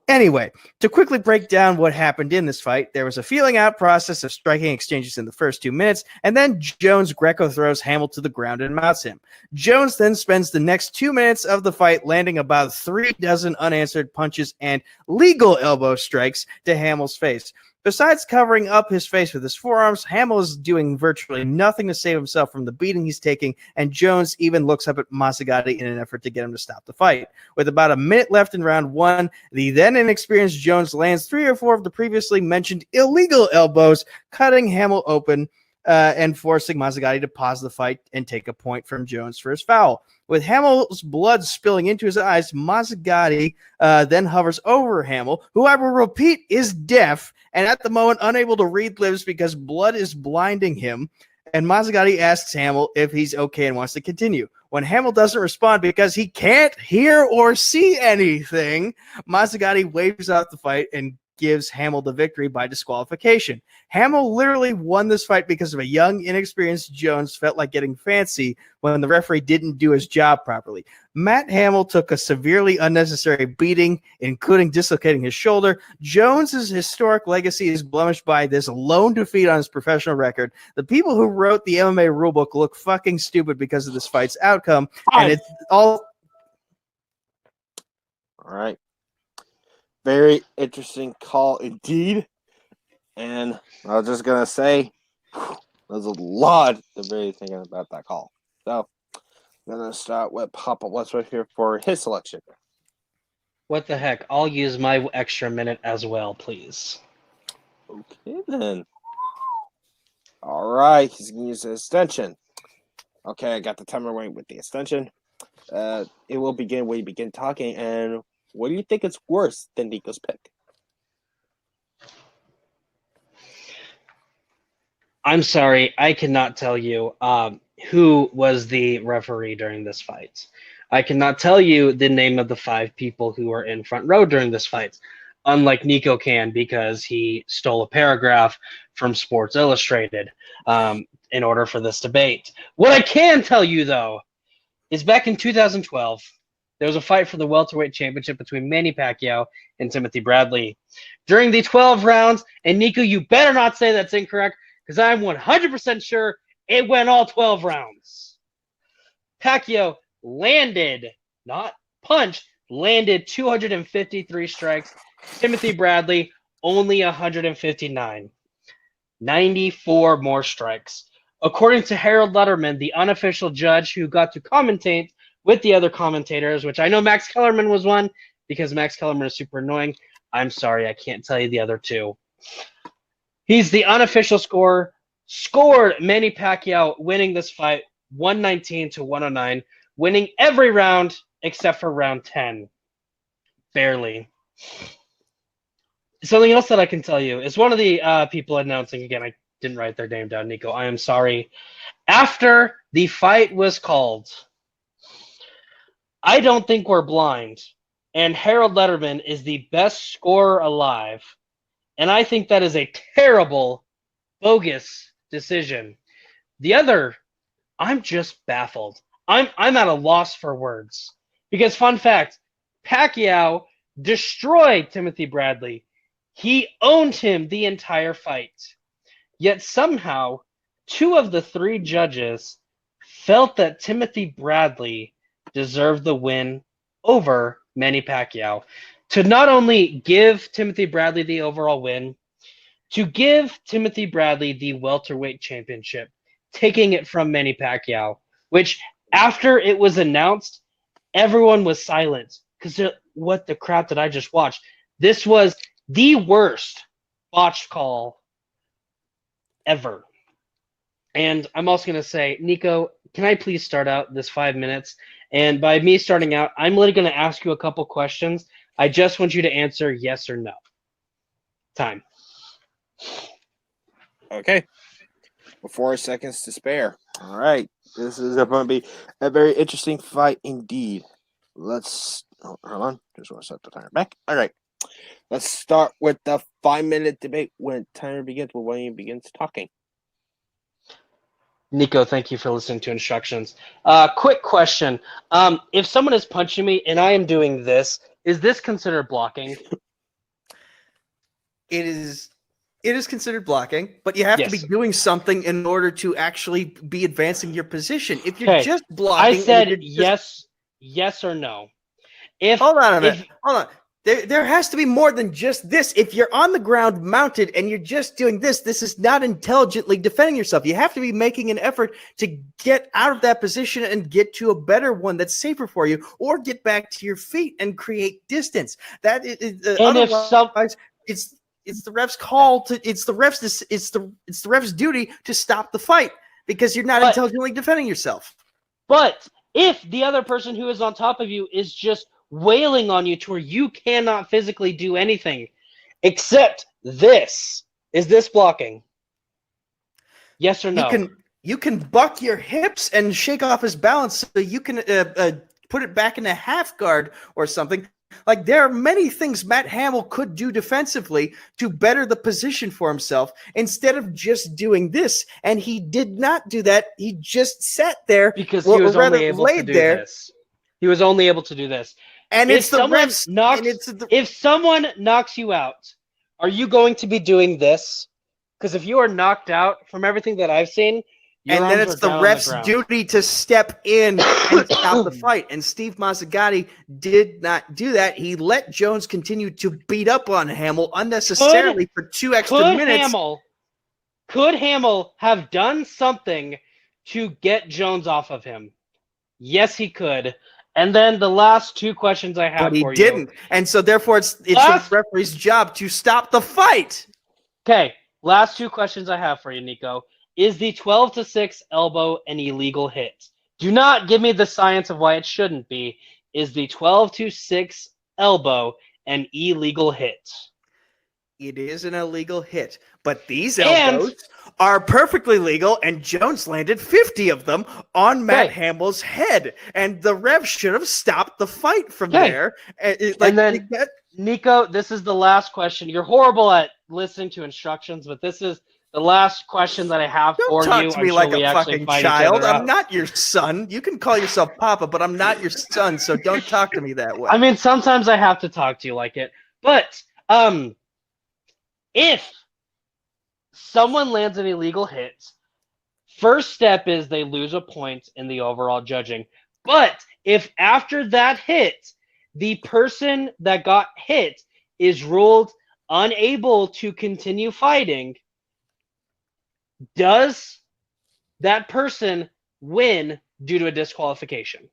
Anyway, to quickly break down what happened in this fight, there was a feeling out process of striking exchanges in the first 2 minutes, and then Jones Greco throws Hamill to the ground and mounts him. Jones then spends the next 2 minutes of the fight landing about 3 dozen unanswered punches and legal elbow strikes to Hamill's face. Besides covering up his face with his forearms, Hamill is doing virtually nothing to save himself from the beating he's taking, and Jones even looks up at Mazzagatti in an effort to get him to stop the fight. With about a minute left in round 1, the then inexperienced Jones lands 3 or 4 of the previously mentioned illegal elbows, cutting Hamill open and forcing Mazzagatti to pause the fight and take a point from Jones for his foul. With Hamill's blood spilling into his eyes, Mazzagatti then hovers over Hamill, who I will repeat is deaf and at the moment unable to read lips because blood is blinding him. And Mazzagatti asks Hamill if he's okay and wants to continue. When Hamill doesn't respond because he can't hear or see anything, Mazzagatti waves out the fight and gives Hamill the victory by disqualification. Hamill literally won this fight because of a young, inexperienced Jones felt like getting fancy when the referee didn't do his job properly. Matt Hamill took a severely unnecessary beating, including dislocating his shoulder. Jones's historic legacy is blemished by this lone defeat on his professional record. The people who wrote the MMA rulebook look fucking stupid because of this fight's outcome, and it's all... All right. Very interesting call indeed. And I was just going to say, there's a lot of really thinking about that call. So I'm going to start with Papa West right here for his selection. What the heck? I'll use my extra minute as well, please. Okay, then. All right. He's going to use the extension. Okay, I got the timer running with the extension. It will begin when you begin talking. And what do you think is worse than Nico's pick? I'm sorry, I cannot tell you who was the referee during this fight. I cannot tell you the name of the 5 people who were in front row during this fight, unlike Nico can because he stole a paragraph from Sports Illustrated in order for this debate. What I can tell you, though, is back in 2012, there was a fight for the welterweight championship between Manny Pacquiao and Timothy Bradley. During the 12 rounds, and Nico, you better not say that's incorrect, because I'm 100% sure it went all 12 rounds. Pacquiao landed, not punched, landed 253 strikes. Timothy Bradley, only 159. 94 more strikes. According to Harold Letterman, the unofficial judge who got to commentate with the other commentators, which I know Max Kellerman was one, because Max Kellerman is super annoying. I'm sorry, I can't tell you the other 2. He's the unofficial scorer. Scored Manny Pacquiao winning this fight 119 to 109, winning every round except for round 10. Barely. Something else that I can tell you is one of the people announcing, again, I didn't write their name down, Nico. I am sorry. After the fight was called, I don't think we're blind, and Harold Letterman is the best scorer alive. And I think that is a terrible, bogus decision. The other, I'm just baffled. I'm at a loss for words. Because, fun fact, Pacquiao destroyed Timothy Bradley. He owned him the entire fight. Yet somehow, 2 of the 3 judges felt that Timothy Bradley deserved the win over Manny Pacquiao. To not only give Timothy Bradley the overall win, to give Timothy Bradley the welterweight championship, taking it from Manny Pacquiao, which after it was announced, everyone was silent because what the crap did I just watch? This was the worst botched call ever. And I'm also going to say, Nico, can I please start out this 5 minutes? And by me starting out, I'm literally going to ask you a couple questions. I just want you to answer yes or no. Time. Okay. 4 seconds to spare. All right. This is going to be a very interesting fight indeed. Hold on. Just want to set the timer back. All right. Let's start with the 5-minute debate when timer begins, when William begins talking. Nico, thank you for listening to instructions. Quick question. If someone is punching me and I am doing this, is this considered blocking? It is considered blocking, but you have to be doing something in order to actually be advancing your position. If you're just blocking, I said yes or no. Hold on a minute. Hold on. There has to be more than just this. If you're on the ground mounted and you're just doing this, this is not intelligently defending yourself. You have to be making an effort to get out of that position and get to a better one that's safer for you, or get back to your feet and create distance. That is, otherwise, it's the ref's call to it's the ref's duty to stop the fight because you're not intelligently defending yourself. But if the other person who is on top of you is just wailing on you to where you cannot physically do anything except this, is this blocking? Yes or no? You can buck your hips and shake off his balance so you can put it back in a half guard or something. Like, there are many things Matt Hamill could do defensively to better the position for himself instead of just doing this. And he did not do that. He just sat there because he was only able to do this. He was only able to do this. And if someone knocks you out, are you going to be doing this? Because if you are knocked out, from everything that I've seen, and then it's the ref's duty to step in and stop the fight. And Steve Mazzagatti did not do that. He let Jones continue to beat up on Hamill unnecessarily for 2 extra minutes. Could Hamill have done something to get Jones off of him? Yes, he could. And then the last 2 questions I have for you. But he didn't. And so therefore it's the referee's job to stop the fight. Okay, last 2 questions I have for you, Nico. Is the 12-6 elbow an illegal hit? Do not give me the science of why it shouldn't be. Is the 12-6 elbow an illegal hit? It is an illegal hit, but these And- elbows are perfectly legal, and Jones landed 50 of them on Matt Okay. Hamill's head, and the ref should have stopped the fight from Okay. there. And then- Nico, this is the last question. You're horrible at listening to instructions, but this is the last question that I have don't for talk you. to me I'm like sure we a actually fucking fight each child. other I'm out. not your son. You can call yourself Papa, but I'm not your son, so don't talk to me that way. I mean, sometimes I have to talk to you like it. But if someone lands an illegal hit, first step is they lose a point in the overall judging. But if after that hit, the person that got hit is ruled unable to continue fighting, does that person win due to a disqualification?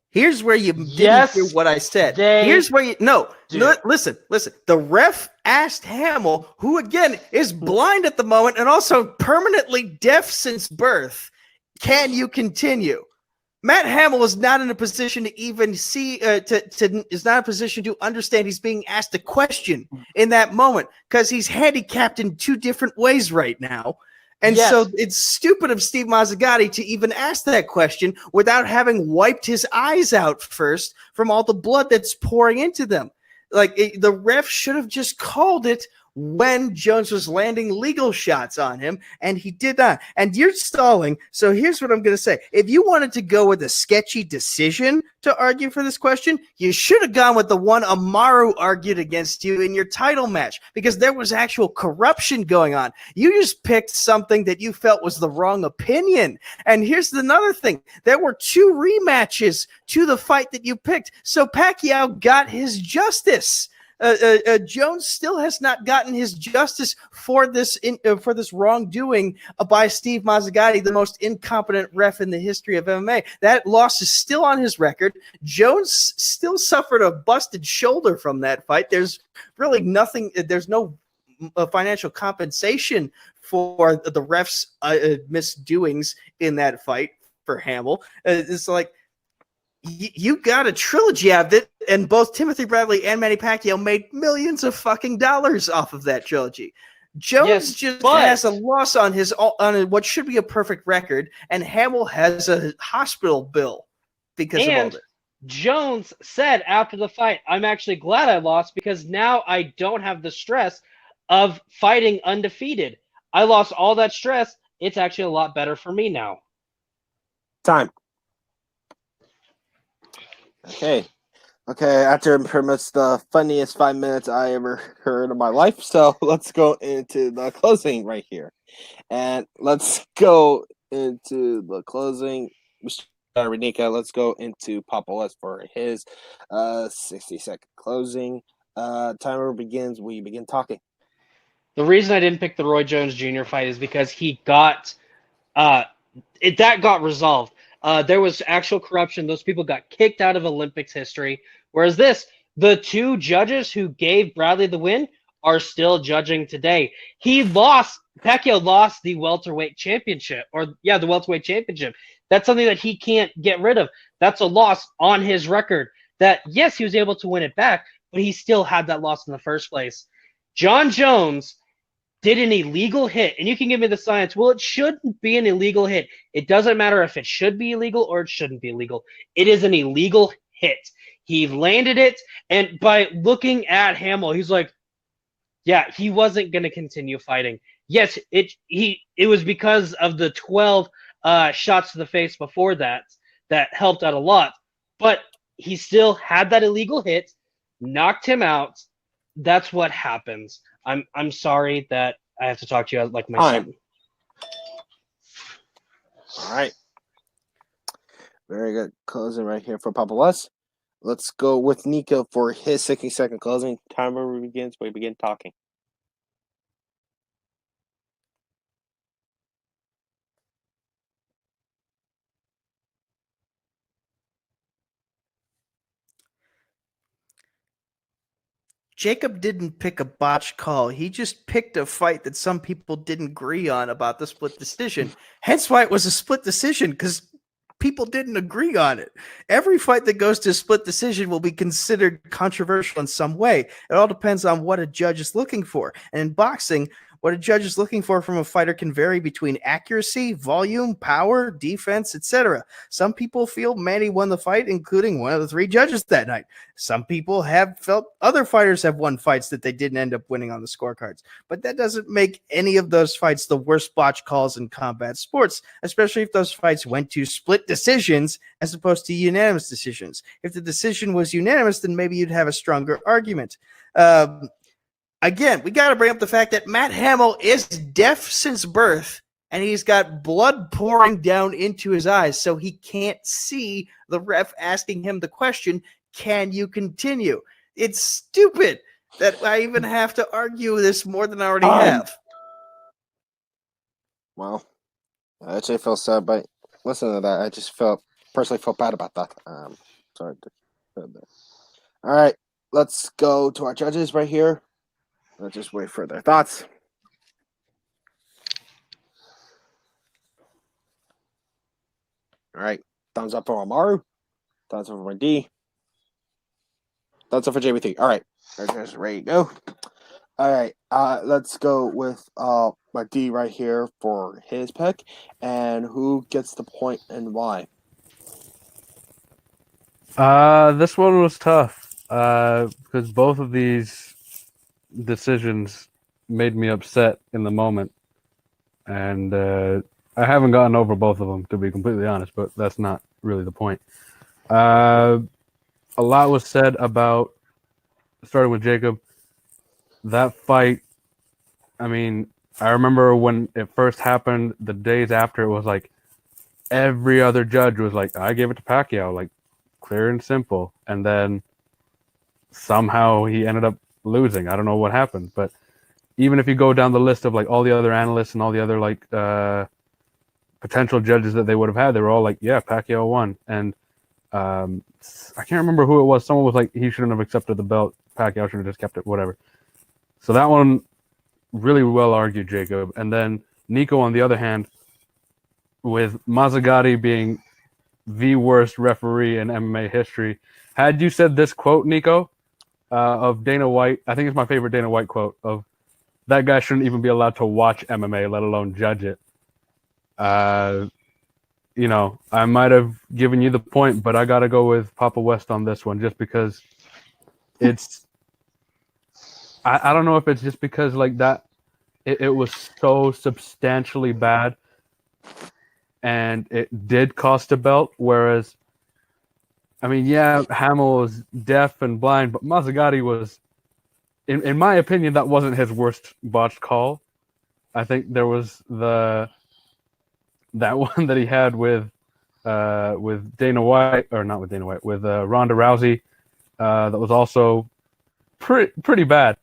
Here's where you Yes, didn't hear what I said. they Here's where you no. do. Listen. The ref asked Hamill, who again is blind at the moment and also permanently deaf since birth, "Can you continue?" Matt Hamill is not in a position to even see is not in a position to understand he's being asked a question in that moment because he's handicapped in two different ways right now. And Yes. so it's stupid of Steve Mazzagatti to even ask that question without having wiped his eyes out first from all the blood that's pouring into them. The ref should have just called it when Jones was landing legal shots on him, and he did not. And you're stalling, so here's what I'm going to say. If you wanted to go with a sketchy decision to argue for this question, you should have gone with the one Amaru argued against you in your title match, because there was actual corruption going on. You just picked something that you felt was the wrong opinion. And here's another thing. There were 2 rematches to the fight that you picked, so Pacquiao got his justice. Jones still has not gotten his justice for this wrongdoing by Steve Mazzagatti, the most incompetent ref in the history of MMA. That loss is still on his record. Jones still suffered a busted shoulder from that fight. There's really nothing. There's no financial compensation for the ref's misdoings in that fight for Hamill. It's like, you got a trilogy out of it, and both Timothy Bradley and Manny Pacquiao made millions of fucking dollars off of that trilogy. Jones has a loss on what should be a perfect record, and Hamill has a hospital bill because of all this. Jones said after the fight, "I'm actually glad I lost because now I don't have the stress of fighting undefeated. I lost all that stress. It's actually a lot better for me now." Time. Okay, after pretty much the funniest 5 minutes I ever heard in my life, so let's go into the closing right here. And let's go into the closing. Renika, let's go into Papa West for his 60-second closing. Timer begins when you begin talking. The reason I didn't pick the Roy Jones Jr. fight is because he got that got resolved. There was actual corruption. Those people got kicked out of Olympics history. Whereas the 2 judges who gave Bradley the win are still judging today. Pacquiao lost the welterweight championship, the welterweight championship. That's something that he can't get rid of. That's a loss on his record that, yes, he was able to win it back, but he still had that loss in the first place. John Jones did an illegal hit, and you can give me the science. Well, it shouldn't be an illegal hit. It doesn't matter if it should be illegal or it shouldn't be illegal. It is an illegal hit. He landed it, and by looking at Hamill, he's like, yeah, he wasn't going to continue fighting. Yes, it was because of the 12 shots to the face before that helped out a lot, but he still had that illegal hit, knocked him out. That's what happens. I'm sorry that I have to talk to you like my son. All right. Very good closing right here for Papa West. Let's go with Nico for his 60-second closing. Timer begins when we begin talking. Jacob didn't pick a botched call. He just picked a fight that some people didn't agree on about the split decision. Hence why it was a split decision, because people didn't agree on it. Every fight that goes to split decision will be considered controversial in some way. It all depends on what a judge is looking for. And in boxing, what a judge is looking for from a fighter can vary between accuracy, volume, power, defense, etc. Some people feel Manny won the fight, including one of the 3 judges that night. Some people have felt other fighters have won fights that they didn't end up winning on the scorecards. But that doesn't make any of those fights the worst botch calls in combat sports, especially if those fights went to split decisions as opposed to unanimous decisions. If the decision was unanimous, then maybe you'd have a stronger argument. Again, we got to bring up the fact that Matt Hamill is deaf since birth, and he's got blood pouring down into his eyes, so he can't see the ref asking him the question, can you continue? It's stupid that I even have to argue this more than I already have. Well, I actually feel sad, but listening to that, I just personally felt bad about that. Sorry. All right, let's go to our judges right here. Let's just wait for their thoughts. All right. Thumbs up for Amaru. Thumbs up for my D. Thumbs up for JB3. All right. We're just ready to go. All right. Let's go with my D right here for his pick. And who gets the point and why? This one was tough. Because both of these decisions made me upset in the moment, and I haven't gotten over both of them, to be completely honest, but that's not really the point. A lot was said about, starting with Jacob, that fight. I mean, I remember when it first happened, the days after, it was like every other judge was like, I gave it to Pacquiao, like clear and simple, and then somehow he ended up losing. I don't know what happened, but even if you go down the list of like all the other analysts and all the other like potential judges that they would have had, they were all like, yeah, Pacquiao won. And I can't remember who it was. Someone was like, he shouldn't have accepted the belt. Pacquiao should have just kept it, whatever. So that one really well argued, Jacob. And then Nico, on the other hand, with Mazzagatti being the worst referee in MMA history. Had you said this quote, Nico, of Dana White, I think it's my favorite Dana White quote, of that guy shouldn't even be allowed to watch MMA, let alone judge it. You know, I might have given you the point, but I got to go with Papa West on this one, just because it's, I don't know if it's just because like that, it was so substantially bad and it did cost a belt. Whereas, I mean, yeah, Hamill was deaf and blind, but Mazzagatti was, in my opinion, that wasn't his worst botched call. I think there was that one that he had with Dana White, or not with Dana White, with Ronda Rousey, that was also pretty bad.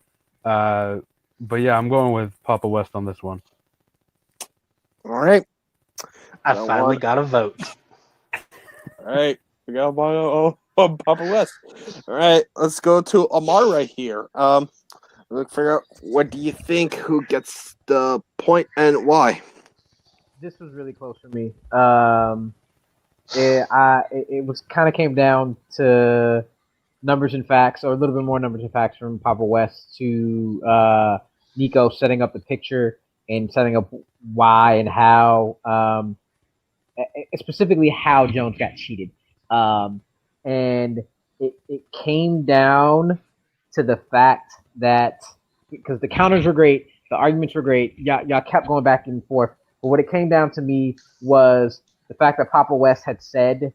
But yeah, I'm going with Papa West on this one. All right. I finally got a vote. All right. We got Papa West. All right. Let's go to Amar right here. Let's figure out, what do you think? Who gets the point and why? This was really close for me. It was kind of came down to numbers and facts, or a little bit more numbers and facts from Papa West to Nico setting up the picture and setting up why and how, specifically how Jones got cheated. And it came down to the fact that, because the counters were great, the arguments were great, y'all kept going back and forth. But what it came down to me was the fact that Papa West had said,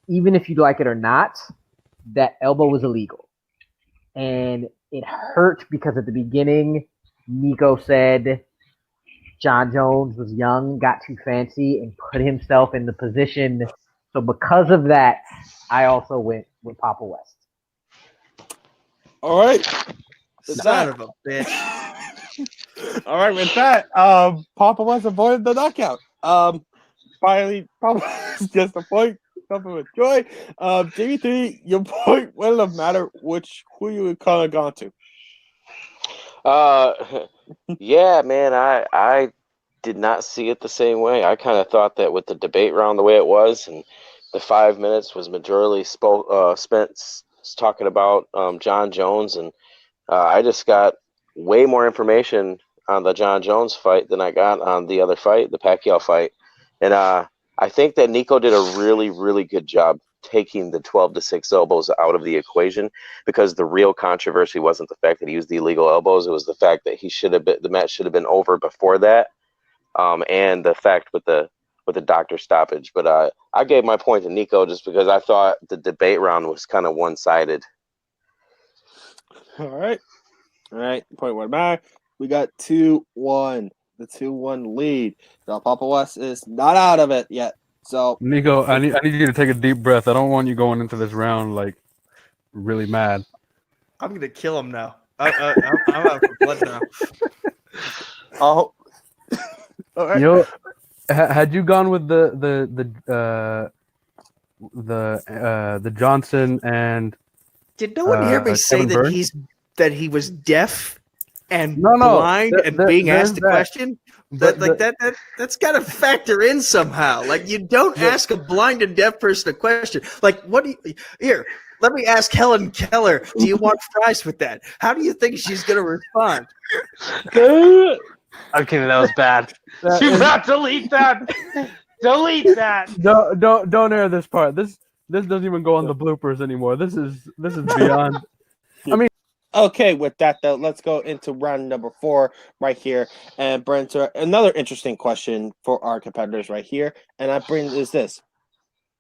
even if you like it or not, that elbow was illegal. And it hurt because at the beginning, Nico said John Jones was young, got too fancy, and put himself in the position. So because of that, I also went with Papa West. All right. Son of a bitch. All right, with that, Papa West avoided the knockout. Finally, Papa West gets the point. Something with joy. JB3, your point wouldn't have mattered who you would kind of gone to. Yeah, man, I did not see it the same way. I kind of thought that with the debate round the way it was, and the 5 minutes was majorly spent talking about John Jones, and I just got way more information on the John Jones fight than I got on the other fight, the Pacquiao fight. And I think that Nico did a really, really good job taking the 12-6 elbows out of the equation, because the real controversy wasn't the fact that he used the illegal elbows. It was the fact that the match should have been over before that, and the fact with the doctor stoppage. But I gave my point to Nico just because I thought the debate round was kind of one-sided. All right. Point one back. We got 2-1. The 2-1 lead. Now Papa West is not out of it yet. So Nico, I need you to take a deep breath. I don't want you going into this round like really mad. I'm gonna kill him now. I'm out for blood now. oh, all right. You know, had you gone with the Johnson and Did no one hear me say Kevin that Burns? he was deaf and No, blind and being asked the there's that. question? That's got to factor in somehow. Like, you don't ask a blind and deaf person a question. Like, what do you here? Let me ask Helen Keller. Do you want fries with that? How do you think she's going to respond? Okay, that was bad. Do not delete that. Delete that. Don't air this part. This doesn't even go on the bloopers anymore. This is beyond. Okay, with that though, let's go into round number 4 right here, and bring to another interesting question for our competitors right here. And I bring is this: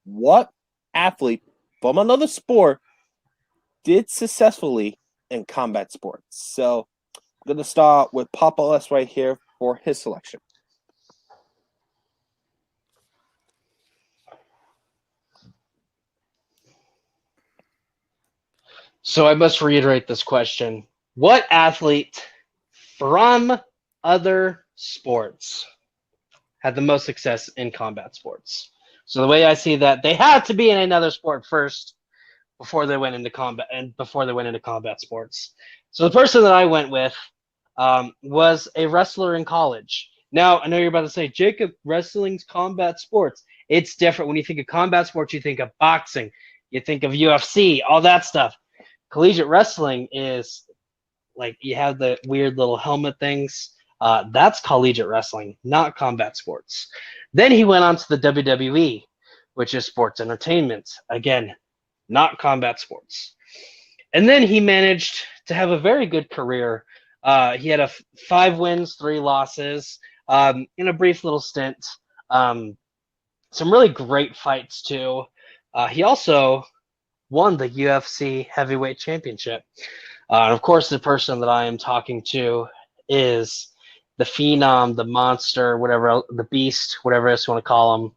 what athlete from another sport did successfully in combat sports? So I'm gonna start with Papa S right here for his selection. So I must reiterate this question. What athlete from other sports had the most success in combat sports? So the way I see that, they had to be in another sport first before they went into combat sports. So the person that I went with was a wrestler in college. Now, I know you're about to say, Jacob, wrestling's combat sports. It's different. When you think of combat sports, you think of boxing. You think of UFC, all that stuff. Collegiate wrestling is like you have the weird little helmet things. That's collegiate wrestling, not combat sports. Then he went on to the WWE, which is sports entertainment. Again, not combat sports. And then he managed to have a very good career. He had 5 wins, 3 losses in a brief little stint. Some really great fights, too. He also won the UFC Heavyweight Championship. And of course, the person that I am talking to is the Phenom, the Monster, whatever, the Beast, whatever else you want to call him.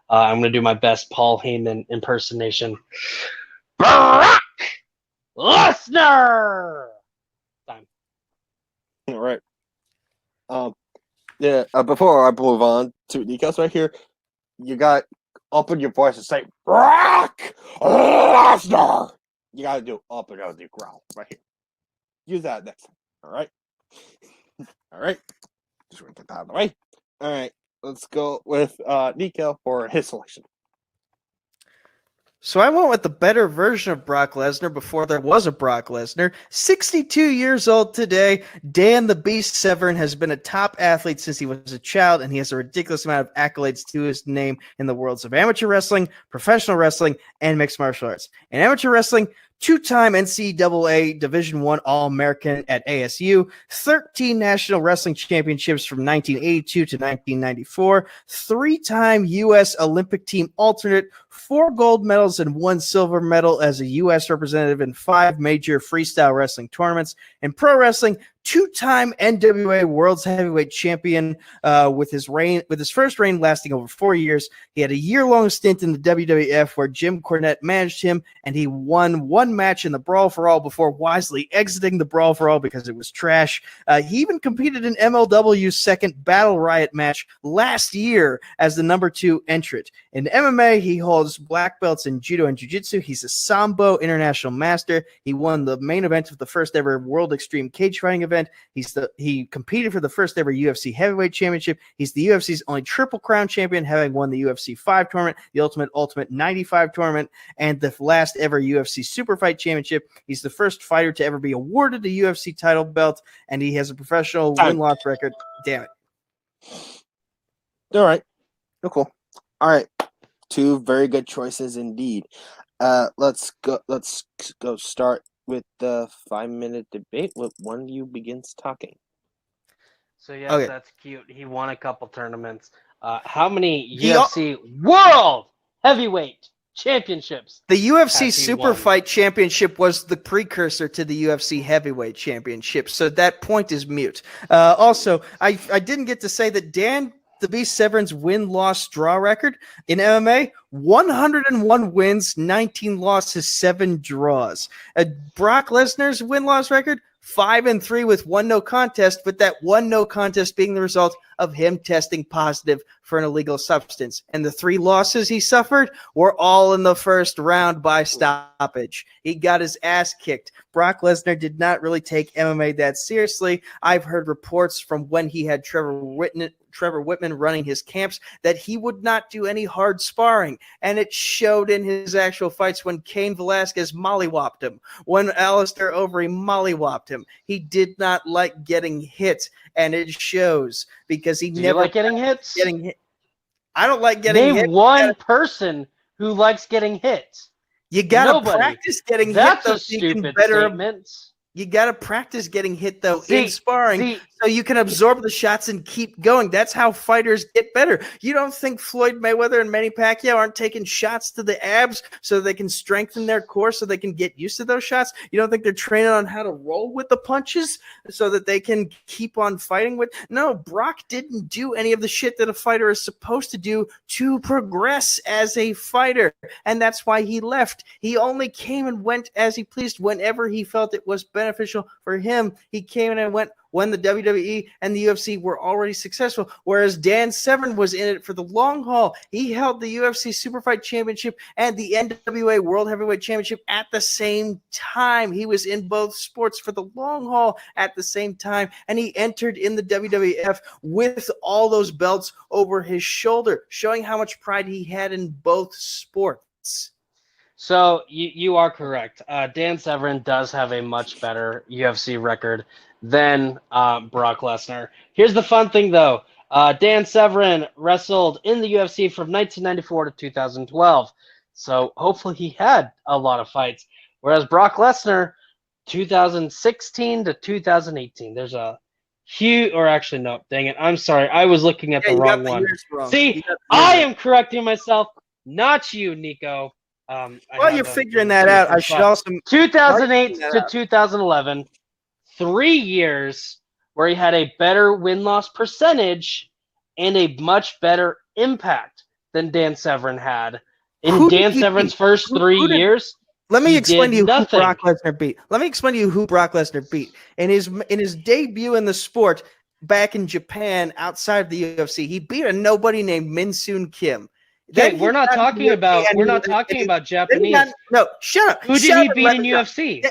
I'm going to do my best Paul Heyman impersonation. Brock Lesnar! Time. All right. Before I move on to Nico's right here, you got open your voice and say Brock Lesnar. You gotta do up and down the growl right here. Use that next time. All right. All right. Just want to get that out of the way. All right. Let's go with Nico for his selection. So I went with the better version of Brock Lesnar before there was a Brock Lesnar. 62 years old today. Dan the Beast Severn has been a top athlete since he was a child, and he has a ridiculous amount of accolades to his name in the worlds of amateur wrestling, professional wrestling, and mixed martial arts. In amateur wrestling, 2-time NCAA Division I All-American at ASU, 13 National Wrestling Championships from 1982 to 1994, 3-time U.S. Olympic Team alternate, 4 gold medals and 1 silver medal as a U.S. representative in 5 major freestyle wrestling tournaments. In pro wrestling, 2-time NWA World's Heavyweight Champion with his first reign lasting over 4 years. He had a year-long stint in the WWF where Jim Cornette managed him, and he won 1 match in the Brawl for All before wisely exiting the Brawl for All because it was trash. He even competed in MLW's second Battle Riot match last year as the number 2 entrant. In MMA, he holds black belts in Judo and Jiu-Jitsu. He's a Sambo International Master. He won the main event of the first ever World Extreme Cage Fighting event event. He competed for the first ever UFC Heavyweight Championship. He's the UFC's only Triple Crown champion, having won the UFC 5 tournament, the Ultimate 95 tournament, and the last ever UFC Super Fight Championship. He's the first fighter to ever be awarded a UFC title belt, and he has a professional win-loss record. Damn it. All right. Cool. All right. Two very good choices indeed. Let's go start with the 5-minute debate. One of you begins talking. So yes, Okay. that's cute. He won a couple tournaments. How many UFC World Heavyweight Championships? The UFC Has he Super won? Fight Championship was the precursor to the UFC Heavyweight Championship, so that point is mute. Also, I didn't get to say that Dan the Beast Severn's win-loss draw record in MMA, 101 wins, 19 losses, 7 draws. Brock Lesnar's win-loss record, 5-3 with 1 no contest, but that 1 no contest being the result of him testing positive for an illegal substance. And the 3 losses he suffered were all in the first round by stoppage. He got his ass kicked. Brock Lesnar did not really take MMA that seriously. I've heard reports from when he had Trevor Whitman running his camps that he would not do any hard sparring, and it showed in his actual fights when Cain Velasquez mollywopped him, when Alistair Overeem mollywopped him. He did not like getting hit, and it shows because he Do never you like getting hits? getting hit. I don't like getting hit. Name one person who likes getting hit. You gotta Nobody. practice getting That's hit. a stupid statement. You gotta practice getting hit though See- in sparring. see- So you can absorb the shots and keep going. That's how fighters get better. You don't think Floyd Mayweather and Manny Pacquiao aren't taking shots to the abs so they can strengthen their core so they can get used to those shots? You don't think they're training on how to roll with the punches so that they can keep on fighting with? No, Brock didn't do any of the shit that a fighter is supposed to do to progress as a fighter. And that's why he left. He only came and went as he pleased whenever he felt it was beneficial for him. He came in and went when the WWE and the UFC were already successful, whereas Dan Severn was in it for the long haul. He held the UFC Super Fight Championship and the NWA World Heavyweight Championship at the same time. He was in both sports for the long haul at the same time, and he entered in the WWF with all those belts over his shoulder, showing how much pride he had in both sports. So you are correct. Dan Severn does have a much better UFC record than Brock Lesnar. Here's the fun thing, though. Dan Severn wrestled in the UFC from 1994 to 2012. So hopefully he had a lot of fights. Whereas Brock Lesnar, 2016 to 2018. There's a huge, or actually, no, dang it. I'm sorry. I was looking at the wrong one. See, I am correcting myself, not you, Nico. While you're figuring that out, I should also 2008 to 2011, 3 years where he had a better win-loss percentage and a much better impact than Dan Severn had. In Dan Severn's first 3 years, let me he explain to did you nothing. who Brock Lesnar beat. Let me explain to you who Brock Lesnar beat. In his debut in the sport back in Japan outside of the UFC, he beat a nobody named Min-Soon Kim. Okay, we're not talking about Japanese. No, shut up. Who did he beat in UFC?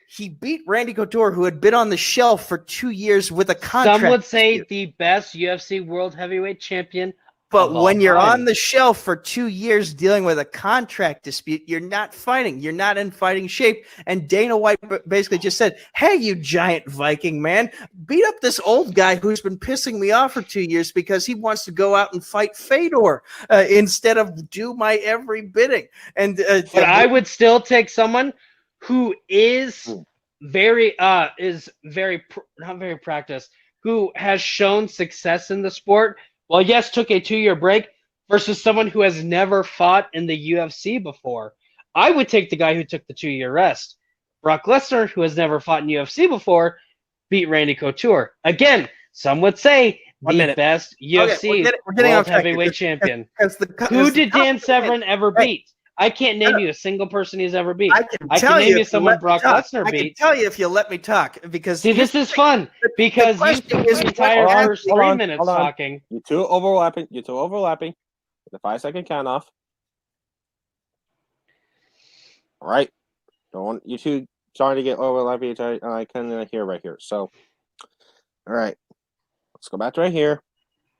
He beat Randy Couture, who had been on the shelf for 2 years with a contract. Some would say the best UFC World Heavyweight Champion. But when you're time. on the shelf for 2 years dealing with a contract dispute, you're not fighting. You're not in fighting shape. And Dana White basically just said, hey, you giant Viking man, beat up this old guy who's been pissing me off for 2 years because he wants to go out and fight Fedor instead of do my every bidding. And but I would still take someone who is very not very practiced, who has shown success in the sport. Well, yes, took a 2-year break versus someone who has never fought in the UFC before. I would take the guy who took the 2-year rest. Brock Lesnar, who has never fought in UFC before, beat Randy Couture. Again, some would say the best UFC World Heavyweight Champion. Who did Dan Severn ever beat? I can't name you a single person he's ever beat. I can name you someone Brock Lesnar beat. I can tell you if you let me talk. Because see, this is fun because you spent the entire first 3 minutes talking. You're too overlapping. The 5-second count off. All right. Don't want you two starting to get overlapping. I can hear right here. So, all right, let's go back to right here.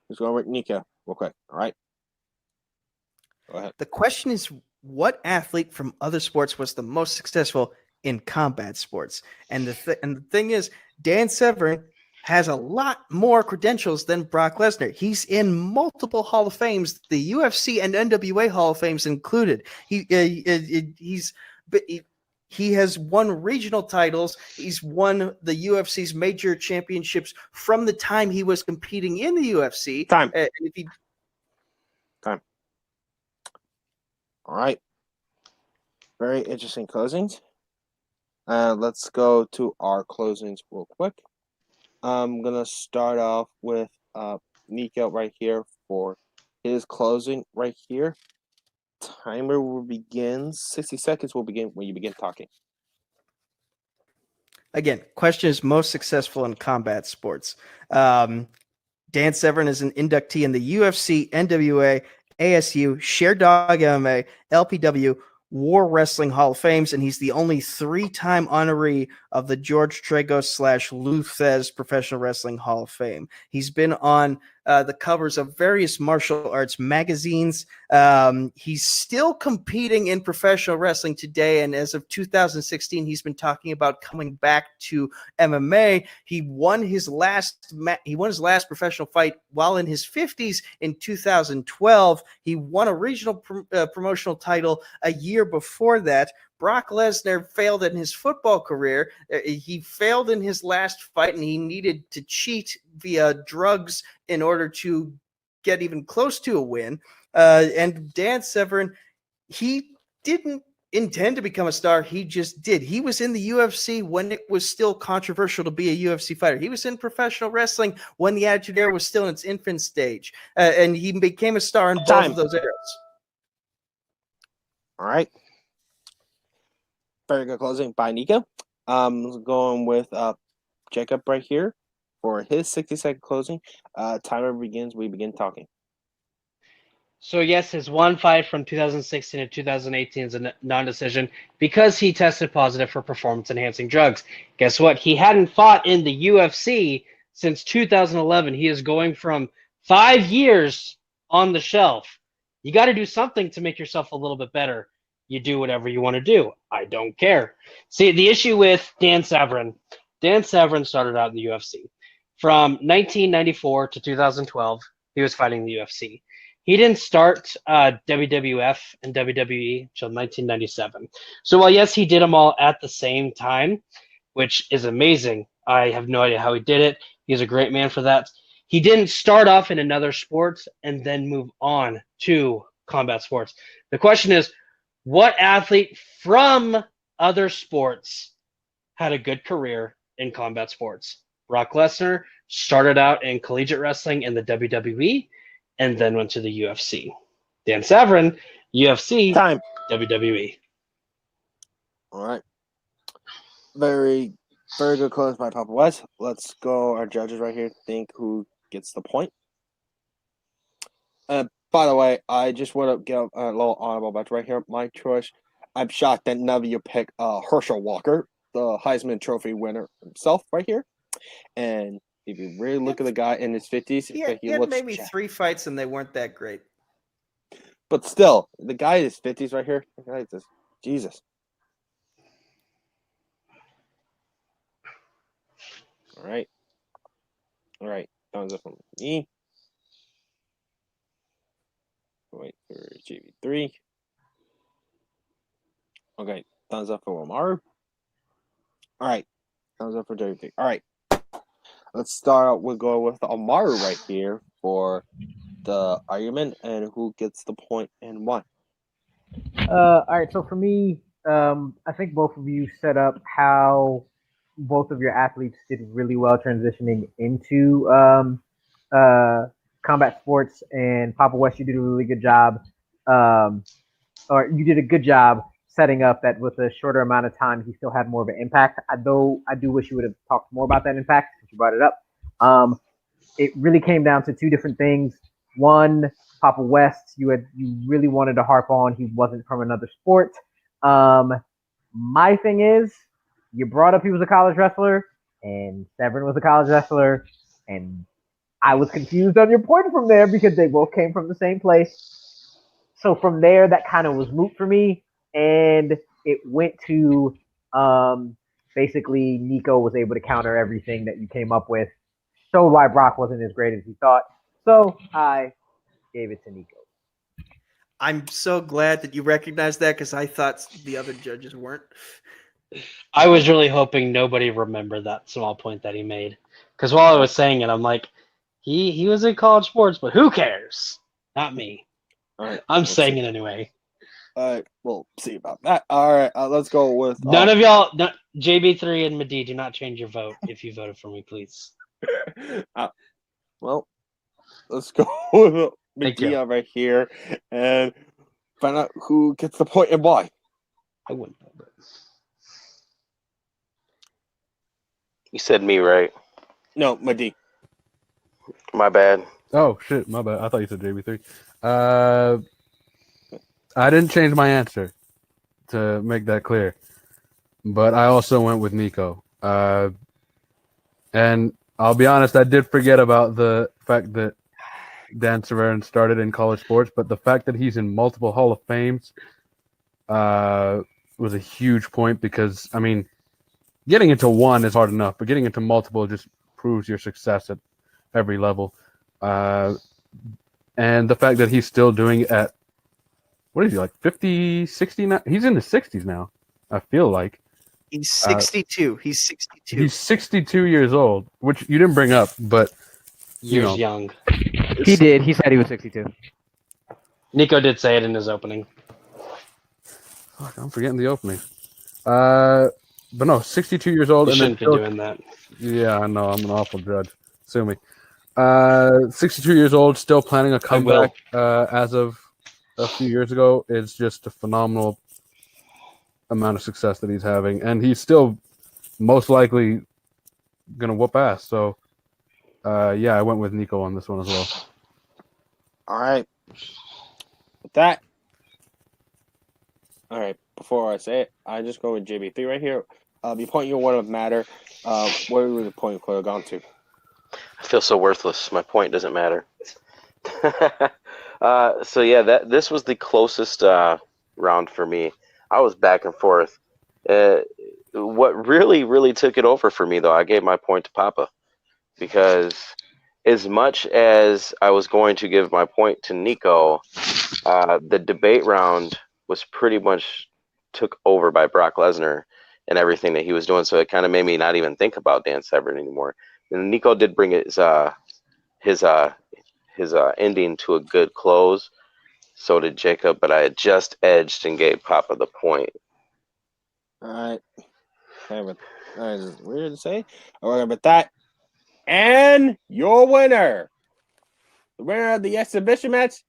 Let's go over with Nico real quick. All right, go ahead. The question is, what athlete from other sports was the most successful in combat sports? And the thing is, Dan Severn has a lot more credentials than Brock Lesnar. He's in multiple Hall of Fames, the UFC and NWA Hall of Fames included. He has won regional titles. He's won the UFC's major championships from the time he was competing in the UFC. Time. If he Time. All right. Very interesting closings. Let's go to our closings real quick. I'm going to start off with Nico right here for his closing right here. Timer will begin. 60 seconds will begin when you begin talking. Again, question is most successful in combat sports. Dan Severn is an inductee in the UFC, NWA, ASU, Sharedog MMA, LPW, War Wrestling Hall of Fames, and he's the only 3-time honoree of the George Tragos / Lou Thez Professional Wrestling Hall of Fame. He's been on the covers of various martial arts magazines. He's still competing in professional wrestling today, and as of 2016, he's been talking about coming back to MMA. He won his last professional fight while in his 50s in 2012. He won a regional promotional title a year before that. Brock Lesnar failed in his football career. He failed in his last fight, and he needed to cheat via drugs in order to get even close to a win. And Dan Severn, he didn't intend to become a star. He just did. He was in the UFC when it was still controversial to be a UFC fighter. He was in professional wrestling when the Attitude Era was still in its infant stage. And he became a star in both of those eras. All right. Very good closing by Nico. Going with Jacob right here for his 60-second closing. Timer begins. We begin talking. So yes, his one fight from 2016 to 2018 is a non-decision because he tested positive for performance-enhancing drugs. Guess what? He hadn't fought in the UFC since 2011. He is going from 5 years on the shelf. You got to do something to make yourself a little bit better. You do whatever you want to do. I don't care. See, the issue with Dan Severn started out in the UFC. From 1994 to 2012, he was fighting the UFC. He didn't start WWF and WWE until 1997. So while, yes, he did them all at the same time, which is amazing. I have no idea how he did it. He's a great man for that. He didn't start off in another sport and then move on to combat sports. The question is, what athlete from other sports had a good career in combat sports? Brock Lesnar started out in collegiate wrestling in the WWE and then went to the UFC. Dan Severn, UFC, Time. WWE. All right. Very, very good close by Papa West. Let's go. Our judges right here think who gets the point. By the way, I just want to give a little honorable mention right here. My choice. I'm shocked that none of you picked Herschel Walker, the Heisman Trophy winner himself, right here. And if you really look at the guy in his 50s, He had maybe 3 fights, and they weren't that great. But still, the guy in his 50s right here, the guy just, Jesus. All right. Thumbs up from me. Wait for JV3. Okay, thumbs up for Amaru. All right, thumbs up for JV3. All right, let's start out. We'll go with Amaru right here for the argument and who gets the point and why. All right, so for me, I think both of you set up how both of your athletes did really well transitioning into combat sports, and Papa West, you did a really good job, or you did a good job setting up that with a shorter amount of time, he still had more of an impact. Though I do wish you would have talked more about that impact since you brought it up. It really came down to 2 different things. One, Papa West, you really wanted to harp on he wasn't from another sport. My thing is, you brought up he was a college wrestler, and Severn was a college wrestler, and I was confused on your point from there because they both came from the same place. So from there, that kind of was moot for me, and it went to basically Nico was able to counter everything that you came up with, showed why Brock wasn't as great as he thought. So I gave it to Nico. I'm so glad that you recognized that because I thought the other judges weren't. I was really hoping nobody remembered that small point that he made. Because while I was saying it, I'm like, he was in college sports, but who cares? Not me. All right, I'm let's saying see. it anyway. All right, we'll see about that. All right, let's go with None of y'all, JB3 and Madi, do not change your vote if you voted for me, please. well, let's go with Thank you. Medea right here and find out who gets the point and why. I wouldn't know that. You said me, right? No, Madi. My bad. Oh shit, my bad. I thought you said JB3. I didn't change my answer to make that clear, but I also went with Nico. And I'll be honest, I did forget about the fact that Dan Severn started in college sports, but the fact that he's in multiple Hall of Fames was a huge point because, I mean, getting into one is hard enough, but getting into multiple just proves your success at every level. And the fact that he's still doing it at, what is he, like 50, 60 now? He's in the 60s now, I feel like. He's 62. He's 62. He's 62 years old, which you didn't bring up, but Years young. He did. He said he was 62. Nico did say it in his opening. Fuck, I'm forgetting the opening. But no, 62 years old. You and then shouldn't be doing that. Yeah, I know. I'm an awful judge. Sue me. 62 years old, still planning a comeback as of a few years ago. It's just a phenomenal amount of success that he's having. And he's still most likely going to whoop ass. So, yeah, I went with Nico on this one as well. All right. With that, all right, before I say it, I just go with JB3 right here. Your point you wouldn't matter. Where would the point could have gone to? I feel so worthless. My point doesn't matter. So yeah, this was the closest round for me. I was back and forth. What really took it over for me, though, I gave my point to Papa, because as much as I was going to give my point to Nico, the debate round was pretty much took over by Brock Lesnar and everything that he was doing. So it kind of made me not even think about Dan Severn anymore. And Nico did bring his ending to a good close. So did Jacob, but I had just edged and gave Papa the point. All right. It's weird to say. All right, with that, and your winner, the winner of the exhibition match,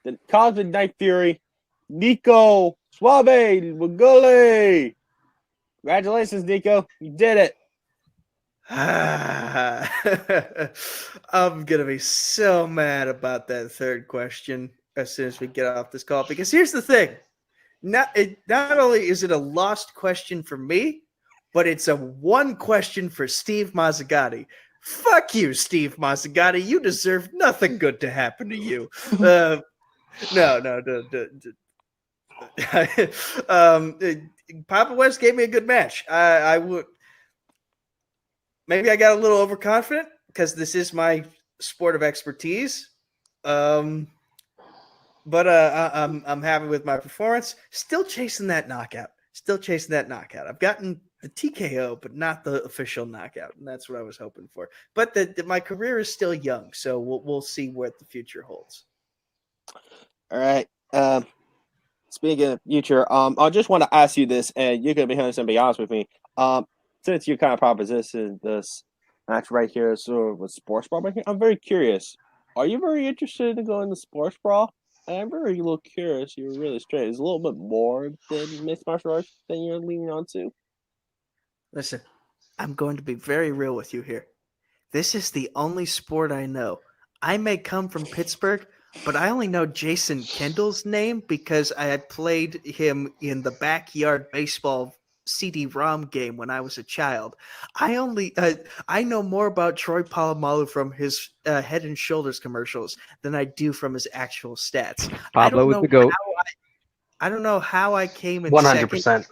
the Cosmic Night Fury, Nico Suave Regoli. Congratulations, Nico. You did it. I'm going to be so mad about that third question as soon as we get off this call, because here's the thing. Not only is it a lost question for me, but it's a one question for Steve Mazzagatti. Fuck you, Steve Mazzagatti. You deserve nothing good to happen to you. No. Papa West gave me a good match. I would. Maybe I got a little overconfident because this is my sport of expertise. But I'm happy with my performance. Still chasing that knockout. I've gotten the TKO, but not the official knockout, and that's what I was hoping for. But my career is still young, so we'll see what the future holds. All right. Speaking of future, I just want to ask you this, and you're gonna be honest with me. Since you kind of propositioned this match right here, so with Sports Brawl right here, I'm very curious. Are you very interested in going to Sports Brawl? I'm very a little curious. You're really straight. It's a little bit more than mixed martial arts than you're leaning on to. Listen, I'm going to be very real with you here. This is the only sport I know. I may come from Pittsburgh, but I only know Jason Kendall's name because I had played him in the backyard baseball CD-ROM game when I was a child. I know more about Troy Polamalu from his Head and Shoulders commercials than I do from his actual stats. Pablo with the GOAT. I don't know how I came in 100%.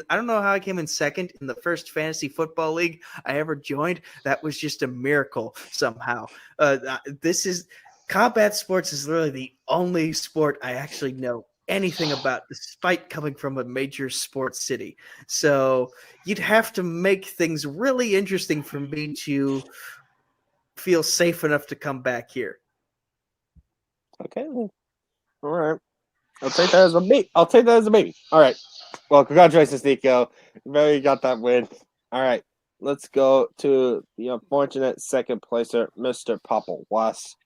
I don't know how I came in second in the first fantasy football league I ever joined. That was just a miracle somehow. Combat sports is literally the only sport I actually know anything about, despite coming from a major sports city. So you'd have to make things really interesting for me to feel safe enough to come back here. Okay. All right. I'll take that as a baby. All right. Well, congratulations, Nico. You got that win. All right. Let's go to the unfortunate second placer, Mr. Papa West.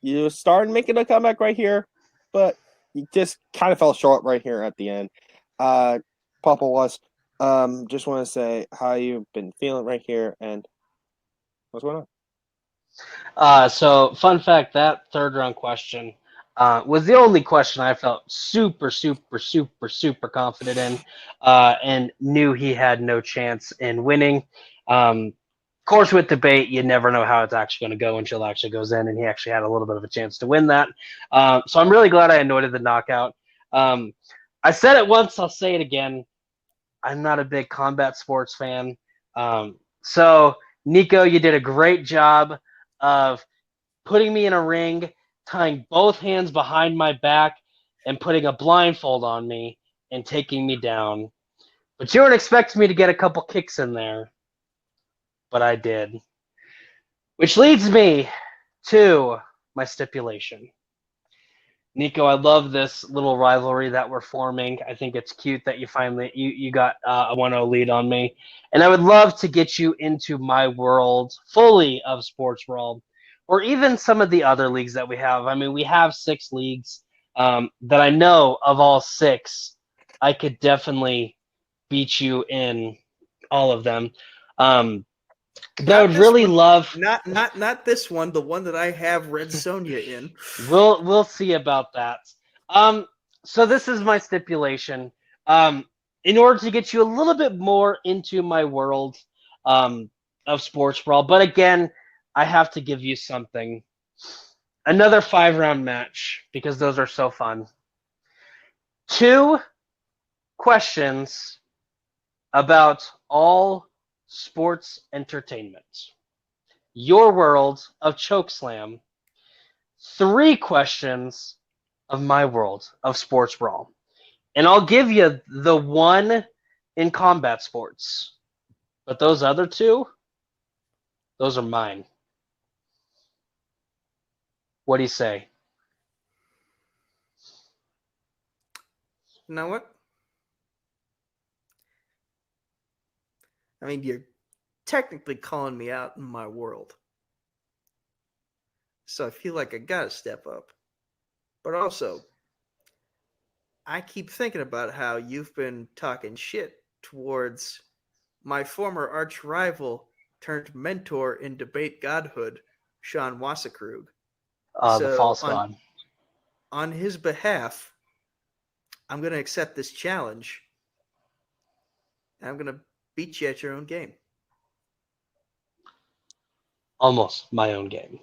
You started making a comeback right here, but you just kind of fell short right here at the end. Papa West, just want to say how you've been feeling right here and what's going on. So fun fact, that third round question was the only question I felt super confident in, and knew he had no chance in winning. Of course, with debate, you never know how it's actually going to go until it actually goes in, and he actually had a little bit of a chance to win that. So I'm really glad I avoided the knockout. I said it once, I'll say it again. I'm not a big combat sports fan. So, Nico, you did a great job of putting me in a ring, tying both hands behind my back, and putting a blindfold on me and taking me down. But you weren't expecting me to get a couple kicks in there. But I did. Which leads me to my stipulation. Nico, I love this little rivalry that we're forming. I think it's cute that you finally you got a 1-0 lead on me. And I would love to get you into my world fully of Sports Brawl, or even some of the other leagues that we have. I mean, we have 6 leagues that I know of all 6. I could definitely beat you in all of them. But I would really love not this one, the one that I have Red Sonja in. We'll see about that. So this is my stipulation. In order to get you a little bit more into my world of Sports Brawl, but again, I have to give you something. Another 5-round match, because those are so fun. 2 questions about all sports entertainment. Your world of Chokeslam. 3 questions of my world of Sports Brawl. And I'll give you the one in combat sports. But those other 2, those are mine. What do you say? You know what? I mean, you're technically calling me out in my world. So I feel like I gotta step up. But also, I keep thinking about how you've been talking shit towards my former arch rival turned mentor in debate godhood, Sean Wasserkrug. The false god. On his behalf, I'm going to accept this challenge. And I'm going to beat you at your own game. Almost my own game.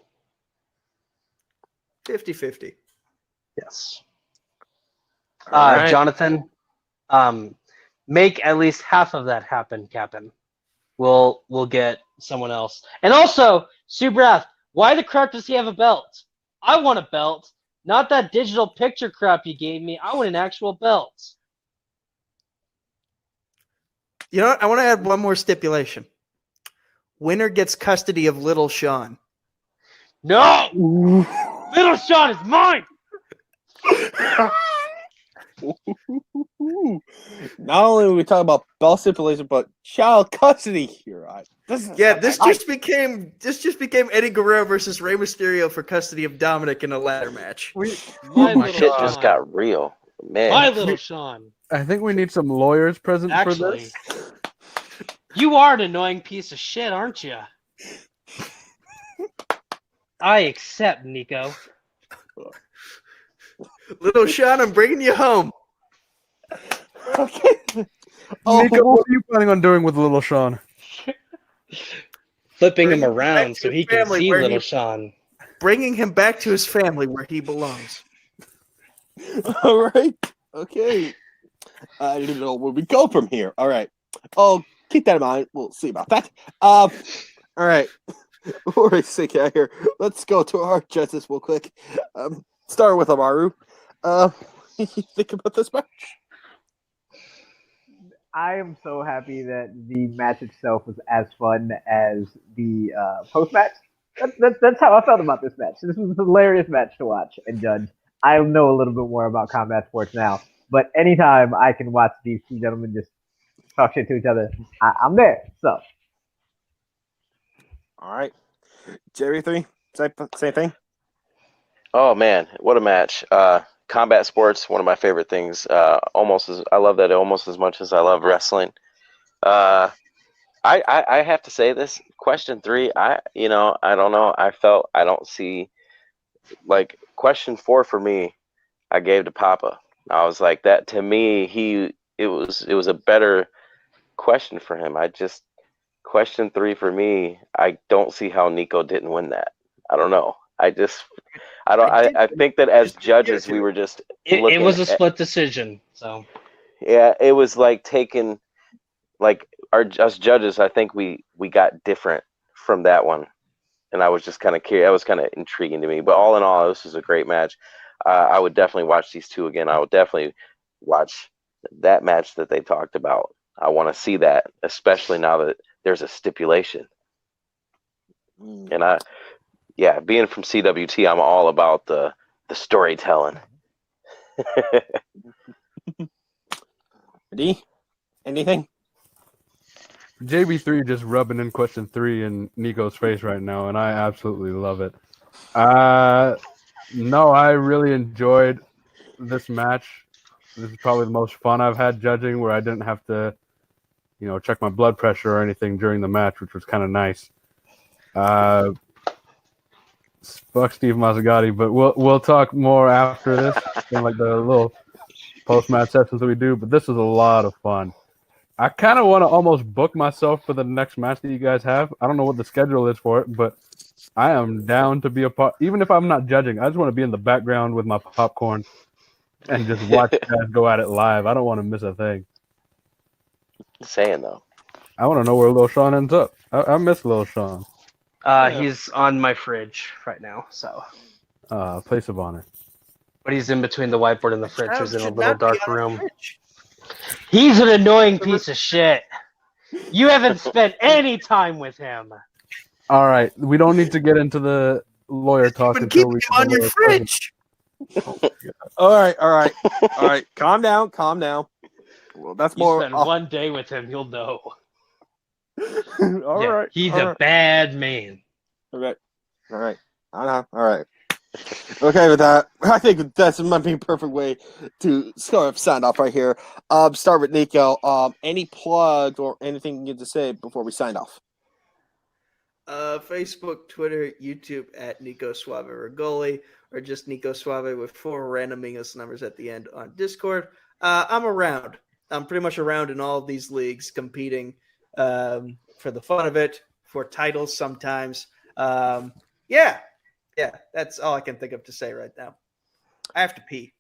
50-50. Yes. Right. Jonathan, make at least half of that happen, Captain. We'll get someone else. And also, Subrath, why the crap does he have a belt? I want a belt, not that digital picture crap you gave me. I want an actual belt. You know what? I want to add one more stipulation. Winner gets custody of Little Sean. No! Little Sean is mine! Not only are we talking about belt stipulation, but child custody here. This just became Eddie Guerrero versus Rey Mysterio for custody of Dominic in a ladder match. My Shit just got real, man. My little Sean. I think we need some lawyers present for Actually, this. you are an annoying piece of shit, aren't you? I accept, Nico. Little Sean, I'm bringing you home. Okay. Oh, Nico, what are you planning on doing with little Sean? Flipping Bring him him back around to so his he can family see where little he- Sean. Bringing him back to his family where he belongs. all right. Okay. I don't know where we go from here. All right. Oh, keep that in mind. We'll see about that. All right. Before we stick out here, let's go to our judges real quick. Start with Amaru. What do you think about this match? I am so happy that the match itself was as fun as the post match. That's how I felt about this match. This was a hilarious match to watch and judge. I know a little bit more about combat sports now, but anytime I can watch these two gentlemen just talk shit to each other, I'm there. So, All right. Jerry 3, same thing. Oh man, what a match! Combat sports, one of my favorite things. I love that almost as much as I love wrestling. I have to say this question 3. I don't know. I don't see like question 4 for me. I gave to Papa. I was like that to me. It was a better question for him. I just question 3 for me. I don't see how Nico didn't win that. I don't know. I think that as judges we were just It looking was a at, split decision. So yeah, it was like taking like us judges. I think we got different from that one, and I was just kind of curious. That was kind of intriguing to me. But all in all, this was a great match. I would definitely watch these two again. I would definitely watch that match that they talked about. I want to see that, especially now that there's a stipulation. And being from CWT, I'm all about the storytelling. D, anything? JB3 just rubbing in question 3 in Nico's face right now, and I absolutely love it. No, I really enjoyed this match. This is probably the most fun I've had judging, where I didn't have to, check my blood pressure or anything during the match, which was kind of nice. Fuck Steve Mazzagatti, but we'll talk more after this, in like the little post match sessions that we do. But this was a lot of fun. I kind of want to almost book myself for the next match that you guys have. I don't know what the schedule is for it, but I am down to be a part. Even if I'm not judging, I just want to be in the background with my popcorn and just watch you guys go at it live. I don't want to miss a thing. Saying though, I want to know where Lil Sean ends up. I miss Lil Sean. he's on my fridge right now. So, Place of honor. but he's in between the whiteboard and the fridge. He's in a Should little not be dark on a room. fridge. He's an annoying piece of shit. You haven't spent any time with him. All right, we don't need to get into the lawyer talk But until keep we him on your fridge. All right. Calm down. Well, that's You more. spend one day with him, you'll know. All Yeah, right. he's all a right. bad man. All right. I know. All right. Okay, with that, I think that's might be a perfect way to sort of sign off right here. Start with Nico. Any plugs or anything you get to say before we sign off? Facebook, Twitter, YouTube at Nico Suave Regoli, or just Nico Suave with 4 random English numbers at the end on Discord. I'm around. I'm pretty much around in all of these leagues, competing for the fun of it, for titles sometimes. Yeah, that's all I can think of to say right now. I have to pee.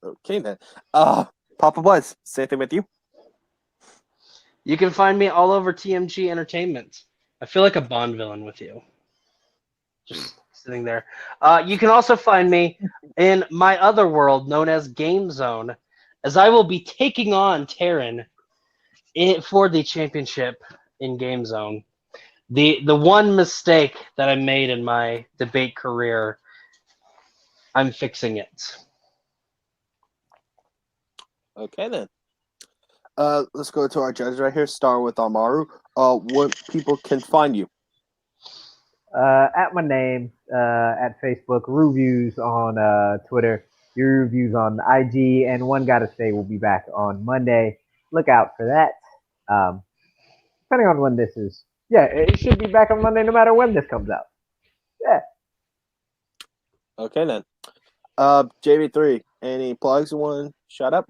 Okay then. Papa Buzz, same thing with you. You can find me all over TMG Entertainment. I feel like a Bond villain with you. Just sitting there. You can also find me in my other world known as Game Zone, as I will be taking on Terran for the championship in Game Zone. The one mistake that I made in my debate career, I'm fixing it. Okay then. Let's go to our judges right here. Start with Amaru. Where people can find you? at my name, at Facebook, reviews on Twitter, your reviews on IG, and One Gotta Stay will be back on Monday. Look out for that. Depending on when this is. Yeah, it should be back on Monday no matter when this comes out. Yeah. Okay then. JB3, any plugs you want to shout up?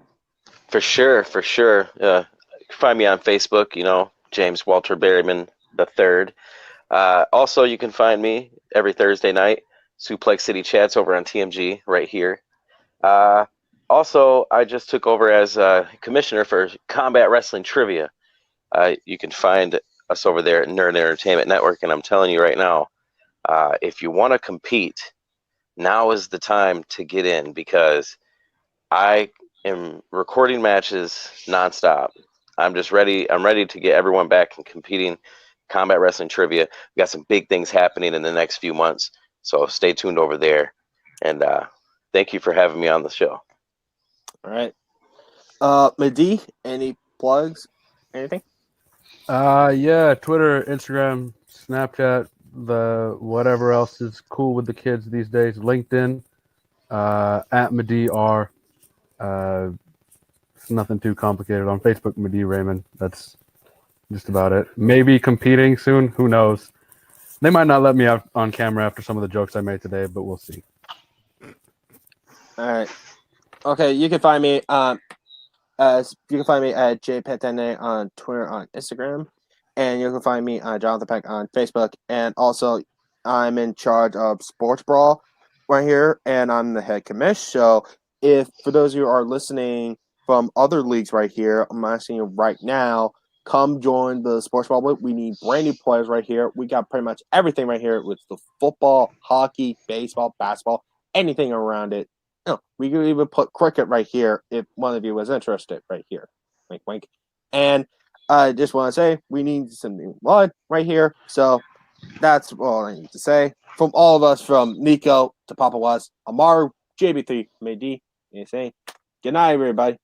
For sure, for sure. Find me on Facebook, James Walter Berryman the third. Also, you can find me every Thursday night, Suplex City Chats over on TMG right here. Also, I just took over as commissioner for Combat Wrestling Trivia. You can find us over there at Nerd Entertainment Network, and I'm telling you right now, if you want to compete, now is the time to get in because I am recording matches nonstop. I'm just ready. I'm ready to get everyone back and competing. Combat Wrestling Trivia. We got some big things happening in the next few months, so stay tuned over there. And thank you for having me on the show. All right. Madi, any plugs? Anything? Yeah, Twitter, Instagram, Snapchat, the whatever else is cool with the kids these days. LinkedIn, at Madi R. It's nothing too complicated. On Facebook, Madi Raymond. That's just about it. Maybe competing soon. Who knows? They might not let me out on camera after some of the jokes I made today, but we'll see. All right. Okay, you can find me at jpetene on Twitter, on Instagram, and you can find me on Jonathan Peck on Facebook. And also, I'm in charge of Sports Brawl right here, and I'm the head commish. So, if for those of you who are listening from other leagues right here, I'm asking you right now, come join the Sports Brawl. We need brand new players right here. We got pretty much everything right here with the football, hockey, baseball, basketball, anything around it. No, we could even put cricket right here if one of you was interested right here. Wink, wink. And I just want to say we need some new blood right here. So that's all I need to say. From all of us, from Nico to Papa Was, Amaru, JB3, Madi, anything. Good night, everybody.